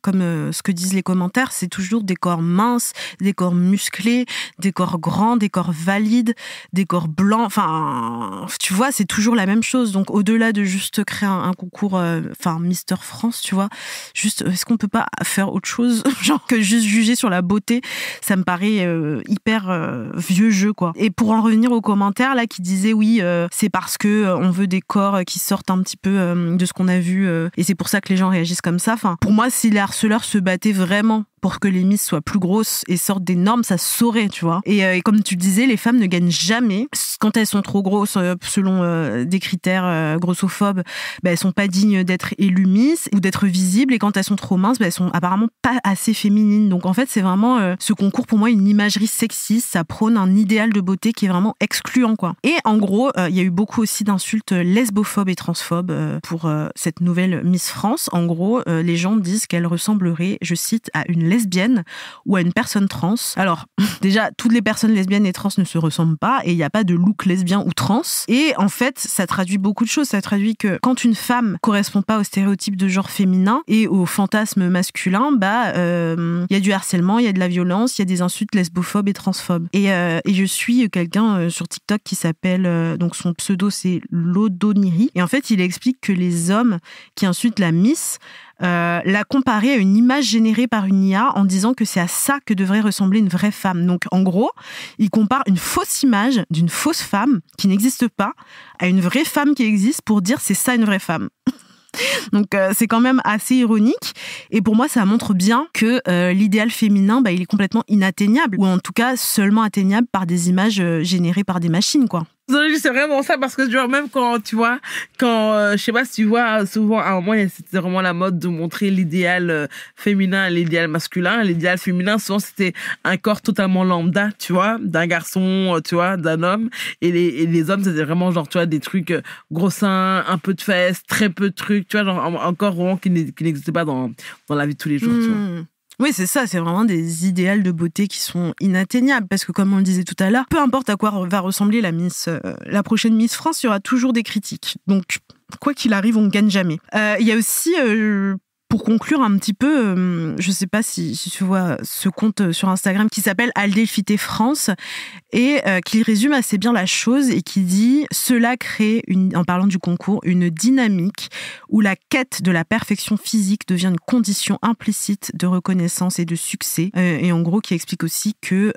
comme ce que disent les commentaires, c'est toujours des corps minces, des corps musclés, des corps grands, des corps valides, des corps blancs, enfin, tu vois, c'est toujours la même chose. Donc, au-delà de juste créer un concours, Mister France, tu vois, juste, est-ce qu'on peut pas faire autre chose, genre que juste juger sur la beauté? Ça me paraît hyper vieux jeu, quoi. Et pour en revenir aux commentaires là qui disaient oui, c'est parce que on veut des corps qui sortent un petit peu de ce qu'on a vu, et c'est pour ça que les gens réagissent comme ça. Enfin, pour moi, si les harceleurs se battaient vraiment pour que les Miss soient plus grosses et sortent des normes, ça se saurait, tu vois. Et comme tu disais, les femmes ne gagnent jamais. Quand elles sont trop grosses, selon des critères grossophobes, elles sont pas dignes d'être élues Miss ou d'être visibles. Et quand elles sont trop minces, elles sont apparemment pas assez féminines. Donc en fait, c'est vraiment ce concours, pour moi, une imagerie sexiste. Ça prône un idéal de beauté qui est vraiment excluant, quoi. Et en gros, il y a eu beaucoup aussi d'insultes lesbophobes et transphobes pour cette nouvelle Miss France. En gros, les gens disent qu'elle ressemblerait, je cite, à une lesbienne ou à une personne trans. Alors, déjà, toutes les personnes lesbiennes et trans ne se ressemblent pas, et il n'y a pas de look lesbien ou trans. Et en fait, ça traduit beaucoup de choses. Ça traduit que quand une femme correspond pas au stéréotype de genre féminin et au fantasme masculin, y a du harcèlement, il y a de la violence, il y a des insultes lesbophobes et transphobes. Et je suis quelqu'un sur TikTok qui s'appelle, donc son pseudo c'est Lodoniri, et en fait, il explique que les hommes qui insultent la Miss l'a comparé à une image générée par une IA en disant que c'est à ça que devrait ressembler une vraie femme. Donc, en gros, il compare une fausse image d'une fausse femme qui n'existe pas à une vraie femme qui existe pour dire c'est ça une vraie femme. Donc c'est quand même assez ironique, et pour moi ça montre bien que l'idéal féminin il est complètement inatteignable, ou en tout cas seulement atteignable par des images générées par des machines, quoi. C'est vraiment ça, parce que genre, même quand tu vois, je sais pas si tu vois, souvent à un moment c'était vraiment la mode de montrer l'idéal féminin et l'idéal masculin. L'idéal féminin, souvent c'était un corps totalement lambda, tu vois, d'un garçon, tu vois, d'un homme, et les hommes c'était vraiment genre, tu vois, des trucs gros seins, un peu de fesses, très peu de trucs, tu vois, genre un corps vraiment qui n'existait pas dans la vie de tous les jours, tu vois. Oui, c'est ça, c'est vraiment des idéals de beauté qui sont inatteignables, parce que comme on le disait tout à l'heure, peu importe à quoi va ressembler la prochaine Miss France, il y aura toujours des critiques. Donc, quoi qu'il arrive, on ne gagne jamais. Il y a aussi, pour conclure un petit peu, je sais pas si tu vois ce compte sur Instagram qui s'appelle Aldelphité France, et qui résume assez bien la chose, et qui dit « Cela crée, en parlant du concours, une dynamique où la quête de la perfection physique devient une condition implicite de reconnaissance et de succès. » Et en gros, qui explique aussi que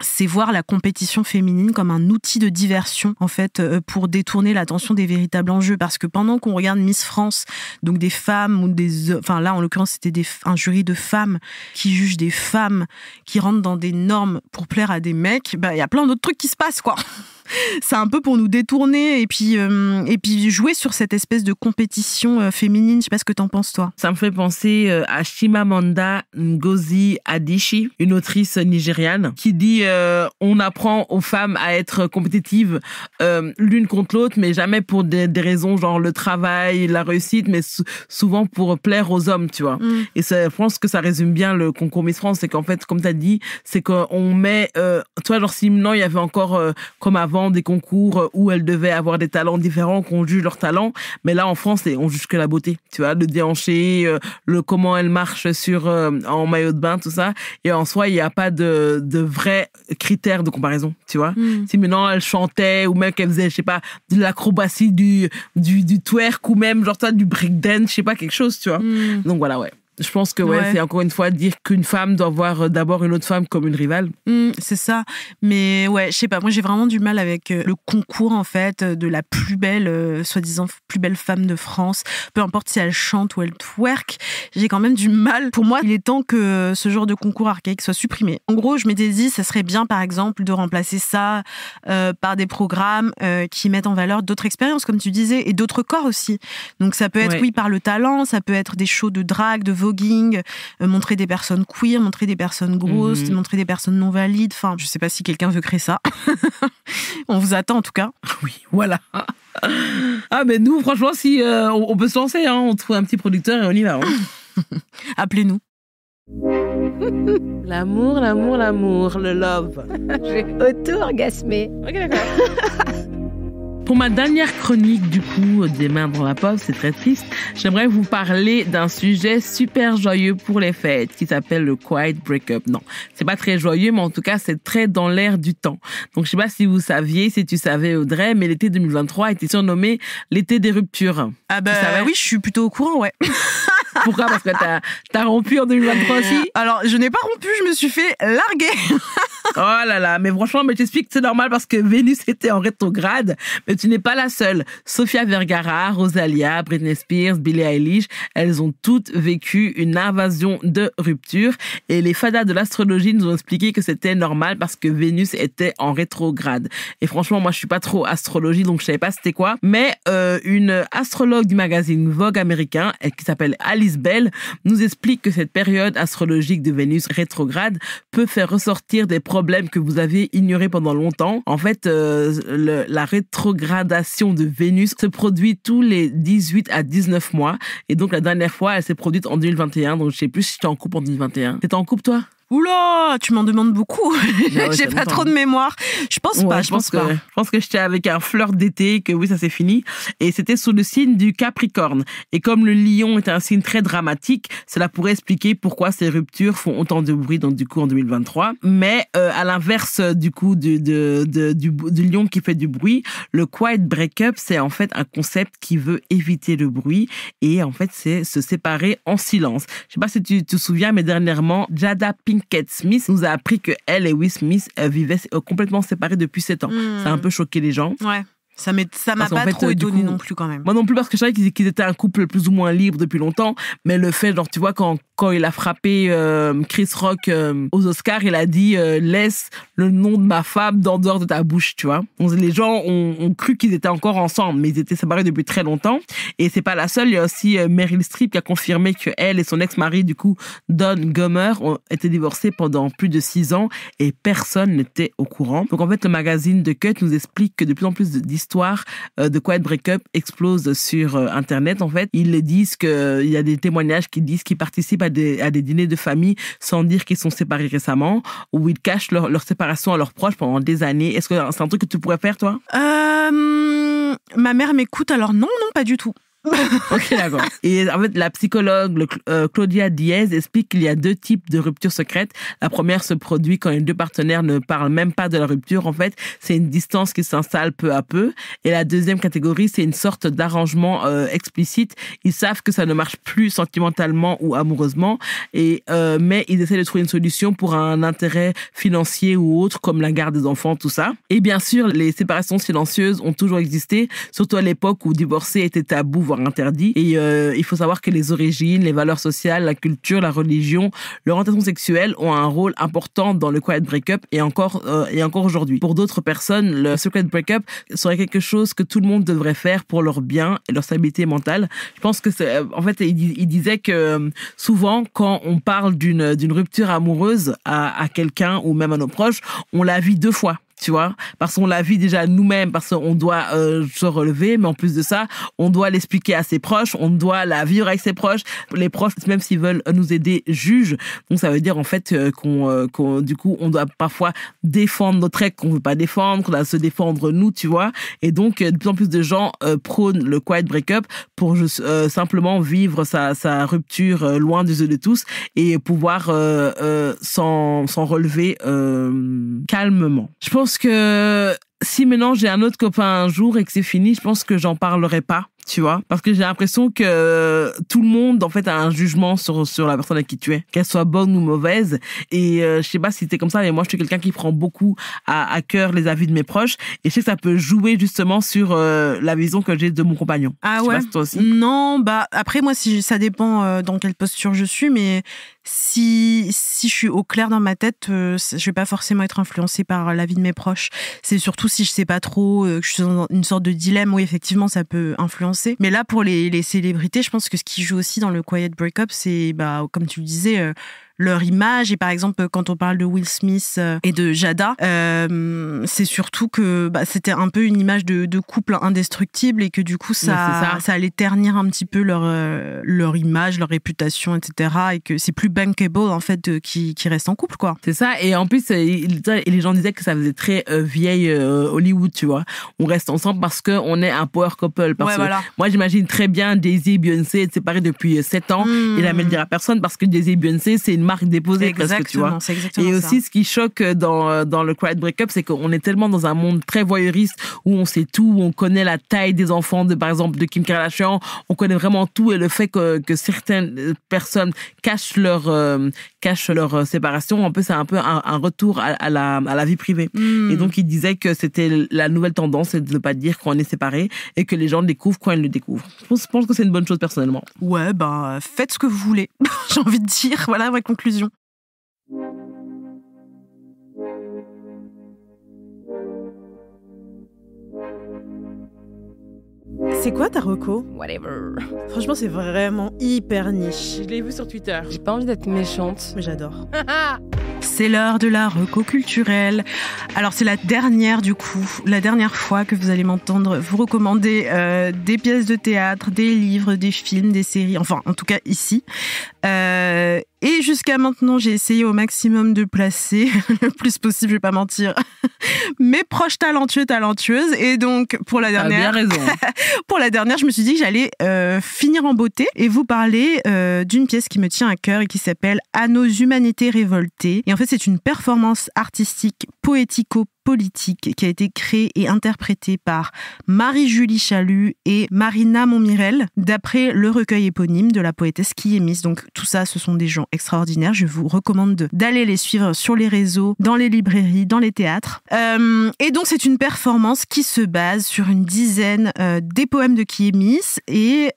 c'est voir la compétition féminine comme un outil de diversion, en fait, pour détourner l'attention des véritables enjeux. Parce que pendant qu'on regarde Miss France, donc des femmes ou enfin là en l'occurrence c'était un jury de femmes qui jugent des femmes qui rentrent dans des normes pour plaire à des mecs, il y a plein d'autres trucs qui se passent, quoi. C'est un peu pour nous détourner et puis jouer sur cette espèce de compétition féminine. Je sais pas ce que t'en penses, toi. Ça me fait penser à Chimamanda Ngozi Adichie, une autrice nigériane, qui dit on apprend aux femmes à être compétitives l'une contre l'autre, mais jamais pour des raisons genre le travail, la réussite, mais souvent pour plaire aux hommes, tu vois. Et je pense que ça résume bien le concours Miss France, c'est qu'en fait, comme t'as dit, c'est qu'on met, tu vois, genre si maintenant il y avait encore comme avant avant des concours où elles devaient avoir des talents différents, qu'on juge leurs talents. Mais là, en France, on juge que la beauté. Tu vois, le déhanché, le comment elles marchent en maillot de bain, tout ça. Et en soi, il n'y a pas de vrais critères de comparaison, tu vois. Si maintenant elles chantaient ou même qu'elles faisaient, je sais pas, de l'acrobatie, du twerk ou même genre du breakdance, je sais pas, quelque chose, tu vois. Donc voilà, ouais. Je pense que c'est encore une fois dire qu'une femme doit voir d'abord une autre femme comme une rivale. C'est ça. Mais ouais, je sais pas, moi j'ai vraiment du mal avec le concours en fait de la plus belle, soi-disant plus belle femme de France. Peu importe si elle chante ou elle twerk, j'ai quand même du mal. Pour moi, il est temps que ce genre de concours archaïque soit supprimé. En gros, je m'étais dit, ça serait bien par exemple de remplacer ça par des programmes qui mettent en valeur d'autres expériences, comme tu disais, et d'autres corps aussi. Donc ça peut être, par le talent, ça peut être des shows de drague, de voguing, montrer des personnes queer, montrer des personnes grosses, montrer des personnes non valides. Enfin, je sais pas si quelqu'un veut créer ça. On vous attend en tout cas. Oui, voilà. Ah, mais nous, franchement, si on peut se lancer, hein, on trouve un petit producteur et on y va. Hein. Appelez-nous. L'amour, le love. J'ai auto-orgasmé. Ok, d'accord. Pour ma dernière chronique, du coup, des mains dans la poche, c'est très triste. J'aimerais vous parler d'un sujet super joyeux pour les fêtes qui s'appelle le Quiet Breakup. Non, c'est pas très joyeux, mais en tout cas, c'est très dans l'air du temps. Donc, je sais pas si vous saviez, si tu savais, Audrey, mais l'été 2023 a été surnommé l'été des ruptures. Ah bah oui, je suis plutôt au courant, ouais. Pourquoi? Parce que t'as rompu en 2023 aussi? Alors, je n'ai pas rompu, je me suis fait larguer. Oh là là, mais franchement, mais j'explique que c'est normal parce que Vénus était en rétrograde, mais tu n'es pas la seule. Sofia Vergara, Rosalia, Britney Spears, Billie Eilish, elles ont toutes vécu une invasion de rupture et les fadas de l'astrologie nous ont expliqué que c'était normal parce que Vénus était en rétrograde. Et franchement, moi, je suis pas trop astrologie, donc je savais pas c'était quoi, mais une astrologue du magazine Vogue américain, qui s'appelle Alice Bell, nous explique que cette période astrologique de Vénus rétrograde peut faire ressortir des problèmes que vous avez ignorés pendant longtemps. En fait, la rétrogradation de Vénus se produit tous les 18 à 19 mois. Et donc, la dernière fois, elle s'est produite en 2021. Donc, je sais plus si j'étais en couple en 2021. T'étais en couple, toi? Oula, tu m'en demandes beaucoup. Ouais, j'ai pas trop de mémoire. Je pense pas, je pense pas. Je pense que j'étais avec un fleur d'été, que oui, ça s'est fini. Et c'était sous le signe du Capricorne. Et comme le lion est un signe très dramatique, cela pourrait expliquer pourquoi ces ruptures font autant de bruit, donc du coup en 2023. Mais à l'inverse du coup du lion qui fait du bruit, le quiet breakup, c'est en fait un concept qui veut éviter le bruit et en fait c'est se séparer en silence. Je sais pas si tu te souviens, mais dernièrement, Jada Pinkett Smith nous a appris que elle et Will Smith vivaient complètement séparés depuis 7 ans. Ça a un peu choqué les gens. Ouais. Ça m'a pas trop étonné non plus quand même. Moi non plus parce que je savais qu'ils étaient un couple plus ou moins libre depuis longtemps, mais le fait, genre tu vois, quand il a frappé Chris Rock aux Oscars, il a dit laisse le nom de ma femme dans dehors de ta bouche, tu vois. Les gens ont cru qu'ils étaient encore ensemble, mais ils étaient séparés depuis très longtemps. Et c'est pas la seule, il y a aussi Meryl Streep qui a confirmé que elle et son ex-mari, du coup Don Gummer, ont été divorcés pendant plus de 6 ans et personne n'était au courant. Donc en fait, le magazine The Cut nous explique que de plus en plus d'histoires de quiet breakup explosent sur Internet. En fait, ils disent qu'il y a des témoignages qui disent qu'ils participent à des dîners de famille sans dire qu'ils sont séparés récemment, ou ils cachent leur séparation à leurs proches pendant des années. Est-ce que c'est un truc que tu pourrais faire, toi? Ma mère m'écoute, alors non, pas du tout. Ok, d'accord. Et en fait, la psychologue Claudia Diaz explique qu'il y a 2 types de ruptures secrètes. La première se produit quand les 2 partenaires ne parlent même pas de la rupture. En fait, c'est une distance qui s'installe peu à peu. Et la deuxième catégorie, c'est une sorte d'arrangement explicite. Ils savent que ça ne marche plus sentimentalement ou amoureusement, mais ils essaient de trouver une solution pour un intérêt financier ou autre, comme la garde des enfants, tout ça. Et bien sûr, les séparations silencieuses ont toujours existé, surtout à l'époque où divorcer était tabou, voire interdit. Et il faut savoir que les origines, les valeurs sociales, la culture, la religion, l'orientation sexuelle ont un rôle important dans le quiet breakup et encore aujourd'hui. Pour d'autres personnes, le quiet breakup serait quelque chose que tout le monde devrait faire pour leur bien et leur stabilité mentale. Je pense que c'est, en fait, il disait que souvent, quand on parle d'une rupture amoureuse à quelqu'un ou même à nos proches, on la vit 2 fois. tu vois, parce qu'on la vit déjà nous-mêmes, parce qu'on doit se relever, mais en plus de ça, on doit l'expliquer à ses proches, on doit la vivre avec ses proches. Les proches, même s'ils veulent nous aider, jugent. Donc ça veut dire en fait qu'on du coup, on doit parfois défendre notre ex qu'on veut pas défendre, qu'on doit se défendre nous, tu vois. Et donc de plus en plus de gens prônent le quiet breakup pour simplement vivre sa rupture loin des yeux de tous et pouvoir s'en relever calmement. Je pense que si maintenant j'ai un autre copain un jour et que c'est fini, je pense que j'en parlerai pas, tu vois, parce que j'ai l'impression que tout le monde en fait a un jugement sur la personne à qui tu es, qu'elle soit bonne ou mauvaise. Et je sais pas si t'es comme ça, mais moi je suis quelqu'un qui prend beaucoup à cœur les avis de mes proches, et je sais que ça peut jouer justement sur la vision que j'ai de mon compagnon. Ah je ouais. sais pas si toi aussi. Non, bah après moi ça dépend dans quelle posture je suis, mais si je suis au clair dans ma tête, je vais pas forcément être influencée par l'avis de mes proches. C'est surtout si je sais pas trop, que je suis dans une sorte de dilemme, oui effectivement ça peut influencer. Mais là pour les célébrités, je pense que ce qui joue aussi dans le quiet breakup, c'est comme tu le disais, leur image. Et par exemple, quand on parle de Will Smith et de Jada, c'est surtout que c'était un peu une image de couple indestructible et que du coup ça allait ternir un petit peu leur image, leur réputation, etc. Et que c'est plus bankable en fait qui reste en couple, quoi. C'est ça. Et en plus, les gens disaient que ça faisait très vieille Hollywood, tu vois. On reste ensemble parce que on est un power couple. Parce que moi, j'imagine très bien Jay-Z et Beyoncé être séparés depuis 7 ans. Et la le dire à personne parce que Jay-Z et Beyoncé, c'est une marque déposée presque, tu vois. C'est exactement et ça. aussi, ce qui choque dans le quiet breakup, c'est qu'on est tellement dans un monde très voyeuriste où on sait tout, où on connaît la taille des enfants par exemple, de Kim Kardashian. On connaît vraiment tout, et le fait que certaines personnes cachent leur séparation, en plus, c'est un peu un retour à la vie privée. Et donc, il disait que c'était la nouvelle tendance, c'est de ne pas dire qu'on est séparés et que les gens le découvrent quand ils le découvrent. Je pense que c'est une bonne chose personnellement. Ouais, faites ce que vous voulez. J'ai envie de dire, voilà ma conclusion. C'est quoi ta reco ? Whatever. Franchement, c'est vraiment hyper niche. Je l'ai vu sur Twitter. J'ai pas envie d'être méchante. Mais j'adore. C'est l'heure de la reco culturelle. Alors, c'est la dernière fois que vous allez m'entendre vous recommander des pièces de théâtre, des livres, des films, des séries. Enfin, en tout cas, ici. Et jusqu'à maintenant, j'ai essayé au maximum de placer, le plus possible, je vais pas mentir, mes proches talentueuses. Et donc, pour la dernière, t'as bien raison. Pour la dernière, je me suis dit que j'allais finir en beauté et vous parler d'une pièce qui me tient à cœur et qui s'appelle « À nos humanités révoltées ». Et en fait, c'est une performance artistique poético-politique qui a été créée et interprétée par Marie-Julie Chalut et Marina Montmirel, d'après le recueil éponyme de la poétesse Kiemis. Donc tout ça, ce sont des gens extraordinaires. Je vous recommande d'aller les suivre sur les réseaux, dans les librairies, dans les théâtres. Et donc c'est une performance qui se base sur une dizaine des poèmes de Kiemis. Et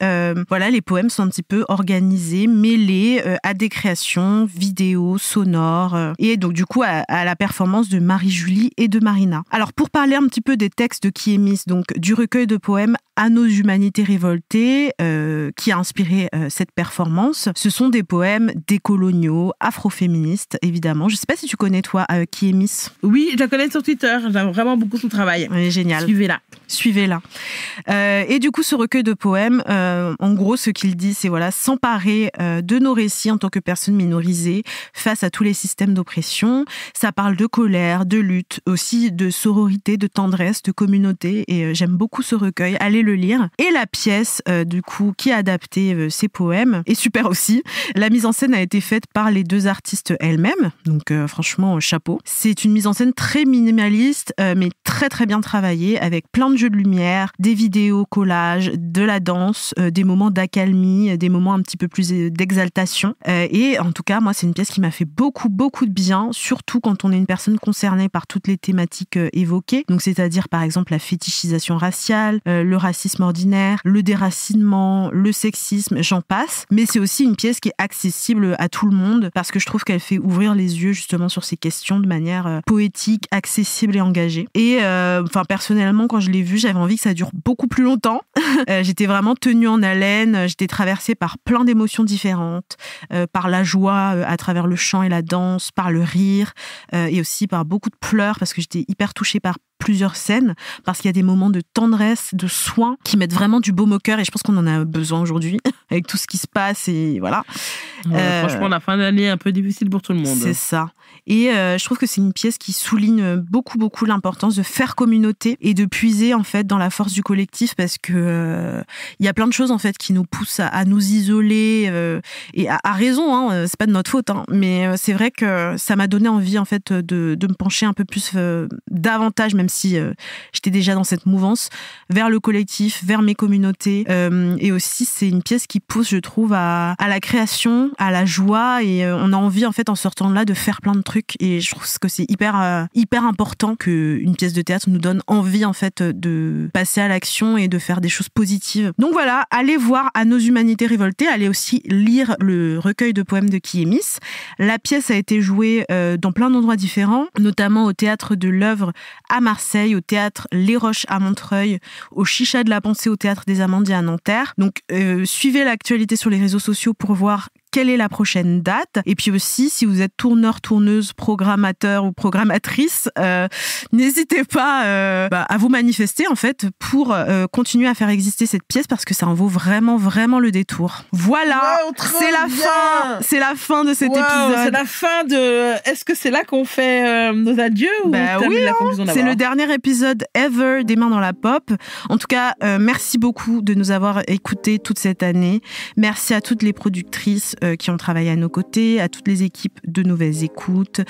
voilà, les poèmes sont un petit peu organisés, mêlés à des créations vidéo, sonores. Et donc du coup à la performance de Marie-Julie et de Marina. Alors pour parler un petit peu des textes de Kiemis, donc du recueil de poèmes À nos humanités révoltées, qui a inspiré cette performance, ce sont des poèmes décoloniaux, afroféministes, évidemment. Je ne sais pas si tu connais, toi, Kiemis. Oui, je la connais sur Twitter. J'aime vraiment beaucoup son travail. Elle est géniale. Suivez-la. Et du coup, ce recueil de poèmes, en gros, ce qu'il dit, c'est s'emparer de nos récits en tant que personnes minorisées face à tous les systèmes d'oppression. Ça parle de colère, de lutte, aussi de sororité, de tendresse, de communauté. Et j'aime beaucoup ce recueil. Allez le lire. Et la pièce, du coup, qui a adapté ces poèmes est super aussi. La mise en scène a été faite par les deux artistes elles-mêmes. Donc, franchement, chapeau. C'est une mise en scène très minimaliste, mais très, très bien travaillée, avec plein de jeux de lumière, des vidéos, collages, de la danse, des moments d'accalmie, des moments un petit peu plus d'exaltation. Et en tout cas, moi, c'est une pièce qui m'a fait beaucoup, beaucoup de bien, surtout quand on est une personne concernée par toutes les thématiques évoquées. Donc, c'est-à-dire, par exemple, la fétichisation raciale, le racisme ordinaire, le déracinement, le sexisme, j'en passe. Mais c'est aussi une pièce qui est accessible à tout le monde parce que je trouve qu'elle fait ouvrir les yeux justement sur ces questions de manière poétique, accessible et engagée. Et personnellement, quand je l'ai vue, j'avais envie que ça dure beaucoup plus longtemps. J'étais vraiment tenue en haleine, j'étais traversée par plein d'émotions différentes, par la joie à travers le chant et la danse, par le rire et aussi par beaucoup de pleurs parce que que j'étais hyper touchée par plusieurs scènes, parce qu'il y a des moments de tendresse, de soin, qui mettent vraiment du baume au cœur, et je pense qu'on en a besoin aujourd'hui, avec tout ce qui se passe, et voilà. Franchement, la fin d'année est un peu difficile pour tout le monde. C'est ça. Et je trouve que c'est une pièce qui souligne beaucoup l'importance de faire communauté et de puiser en fait dans la force du collectif, parce que il y a plein de choses en fait qui nous poussent à nous isoler et à raison, hein, c'est pas de notre faute, hein, mais c'est vrai que ça m'a donné envie en fait de me pencher un peu plus davantage, même si j'étais déjà dans cette mouvance, vers le collectif, vers mes communautés, et aussi c'est une pièce qui pousse, je trouve, à la création, à la joie, et on a envie en fait en sortant de là de faire plein de trucs, et je trouve que c'est hyper important qu'une pièce de théâtre nous donne envie en fait de passer à l'action et de faire des choses positives. Donc voilà, allez voir À nos humanités révoltées, allez aussi lire le recueil de poèmes de Kiemis. La pièce a été jouée dans plein d'endroits différents, notamment au Théâtre de l'Œuvre à Marseille, au Théâtre Les Roches à Montreuil, au Chicha de la Pensée au Théâtre des Amandiers à Nanterre. Donc suivez l'actualité sur les réseaux sociaux pour voir quelle est la prochaine date. Et puis aussi, si vous êtes tourneur, tourneuse, programmateur ou programmatrice, n'hésitez pas à vous manifester en fait pour continuer à faire exister cette pièce, parce que ça en vaut vraiment le détour. Voilà, c'est la fin de cet épisode. C'est la fin de... Est-ce que c'est là qu'on fait nos adieux ou oui, la conclusion d'abord? C'est le dernier épisode ever des Mains dans la Pop. En tout cas, merci beaucoup de nous avoir écoutés toute cette année. Merci à toutes les productrices qui ont travaillé à nos côtés, à toutes les équipes de Nouvelles Écoutes,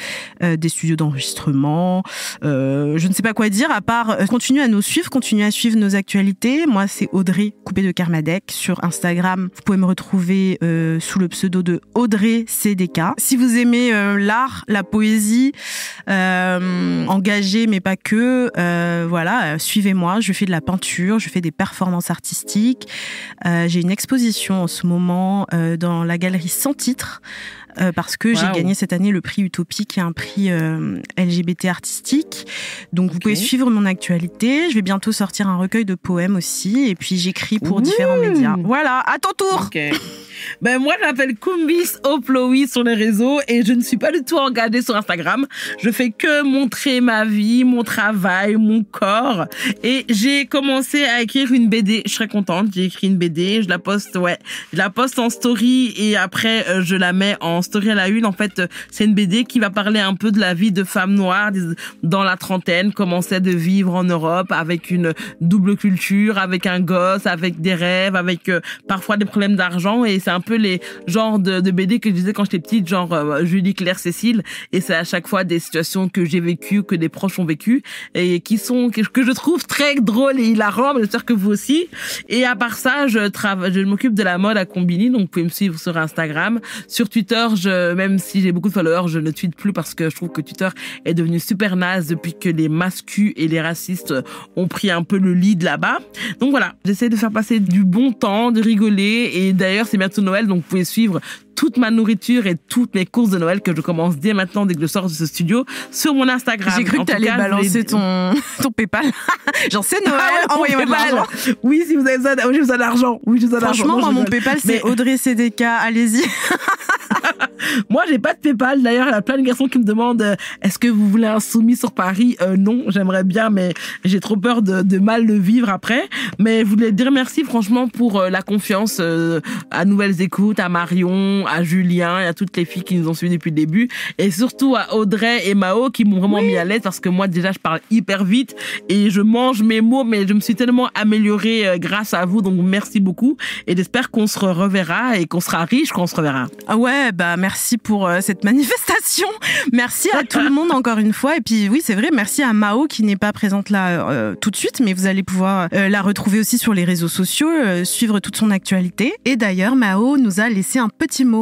des studios d'enregistrement. Je ne sais pas quoi dire, à part continuer à nous suivre, continuer à suivre nos actualités. Moi, c'est Audrey Coupé de Kermadec sur Instagram. Vous pouvez me retrouver sous le pseudo de Audrey CDK. Si vous aimez l'art, la poésie, engagé mais pas que, voilà, suivez-moi. Je fais de la peinture, je fais des performances artistiques. J'ai une exposition en ce moment dans la galerie Sans Titre, parce que j'ai gagné cette année le prix Utopie, qui est un prix LGBT artistique. Donc vous pouvez suivre mon actualité. Je vais bientôt sortir un recueil de poèmes aussi, et puis j'écris pour différents médias. Voilà, à ton tour. Ben moi, je m'appelle Kumbis Oplowi sur les réseaux, et je ne suis pas du tout engagée sur Instagram. Je fais que montrer ma vie, mon travail, mon corps. Et j'ai commencé à écrire une BD. Je serais contente. J'ai écrit une BD. Je la poste en story, et après je la mets en story à la une. En fait, c'est une BD qui va parler un peu de la vie de femmes noires dans la trentaine, comment c'est de vivre en Europe avec une double culture, avec un gosse, avec des rêves, avec parfois des problèmes d'argent. Et c'est un peu les genres de BD que je disais quand j'étais petite, genre Julie, Claire, Cécile, et c'est à chaque fois des situations que j'ai vécues, que des proches ont vécues, et que je trouve très drôles et hilarantes, mais j'espère que vous aussi. Et à part ça, je m'occupe de la mode à Combini, donc vous pouvez me suivre sur Instagram. Sur Twitter, même si j'ai beaucoup de followers, je ne tweete plus, parce que je trouve que Twitter est devenu super naze depuis que les mascus et les racistes ont pris un peu le lead là-bas. Donc voilà, j'essaie de faire passer du bon temps, de rigoler, et d'ailleurs c'est bientôt Noël, donc vous pouvez suivre toute ma nourriture et toutes mes courses de Noël que je commence dès maintenant, dès que je sors de ce studio, sur mon Instagram. J'ai cru que t'allais balancer ton PayPal. Genre, c'est Noël, envoyez-moi de l'argent. Oui, si vous avez besoin, j'ai besoin d'argent. Oui, j'ai besoin d'argent. Franchement, moi, mon PayPal, c'est Audrey CDK, allez-y. Moi, j'ai pas de PayPal. D'ailleurs, il y a plein de garçons qui me demandent est-ce que vous voulez un soumis sur Paris? Non, j'aimerais bien, mais j'ai trop peur de mal le vivre après. Mais je voulais dire merci, franchement, pour la confiance à Nouvelles Écoutes, à Marion, à Julien et à toutes les filles qui nous ont suivis depuis le début, et surtout à Audrey et Mao qui m'ont vraiment mis à l'aise, parce que moi déjà je parle hyper vite et je mange mes mots, mais je me suis tellement améliorée grâce à vous, donc merci beaucoup, et j'espère qu'on se reverra et qu'on sera riche quand on se reverra. Ah ouais, bah merci pour cette manifestation, merci à tout le monde encore une fois, et puis oui c'est vrai, merci à Mao qui n'est pas présente là tout de suite, mais vous allez pouvoir la retrouver aussi sur les réseaux sociaux, suivre toute son actualité. Et d'ailleurs Mao nous a laissé un petit mot.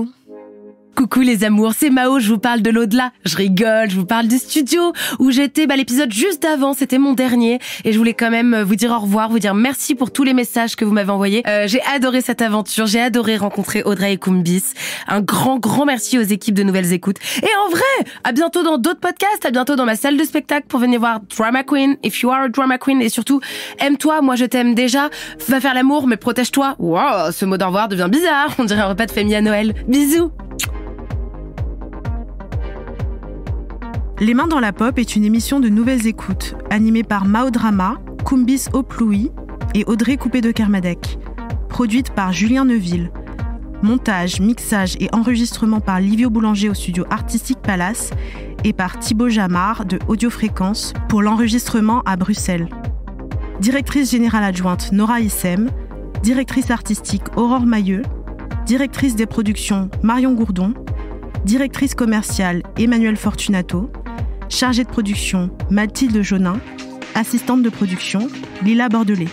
Coucou les amours, c'est Mao, je vous parle de l'au-delà. Je rigole, je vous parle du studio où j'étais, l'épisode juste avant, c'était mon dernier, et je voulais quand même vous dire au revoir, vous dire merci pour tous les messages que vous m'avez envoyés. J'ai adoré cette aventure, j'ai adoré rencontrer Audrey et Kumbis. Un grand merci aux équipes de Nouvelles Écoutes. Et en vrai, à bientôt dans d'autres podcasts, à bientôt dans ma salle de spectacle pour venir voir Drama Queen, If You Are a Drama Queen, et surtout, aime-toi, moi je t'aime déjà, va faire l'amour, mais protège-toi. Wow, ce mot d'au revoir devient bizarre, on dirait un repas de famille à Noël. Bisous. Les Mains dans la Pop est une émission de nouvelles écoutes, animée par Mao Drama, Kumbis Oploui et Audrey Coupé de Kermadec. Produite par Julien Neuville. Montage, mixage et enregistrement par Livio Boulanger au studio Artistique Palace et par Thibaut Jamard de Audiofréquence pour l'enregistrement à Bruxelles. Directrice générale adjointe Nora Issem, directrice artistique Aurore Mailleux, directrice des productions Marion Gourdon, directrice commerciale Emmanuel Fortunato, chargée de production Mathilde Jonin, assistante de production Lila Bordelais.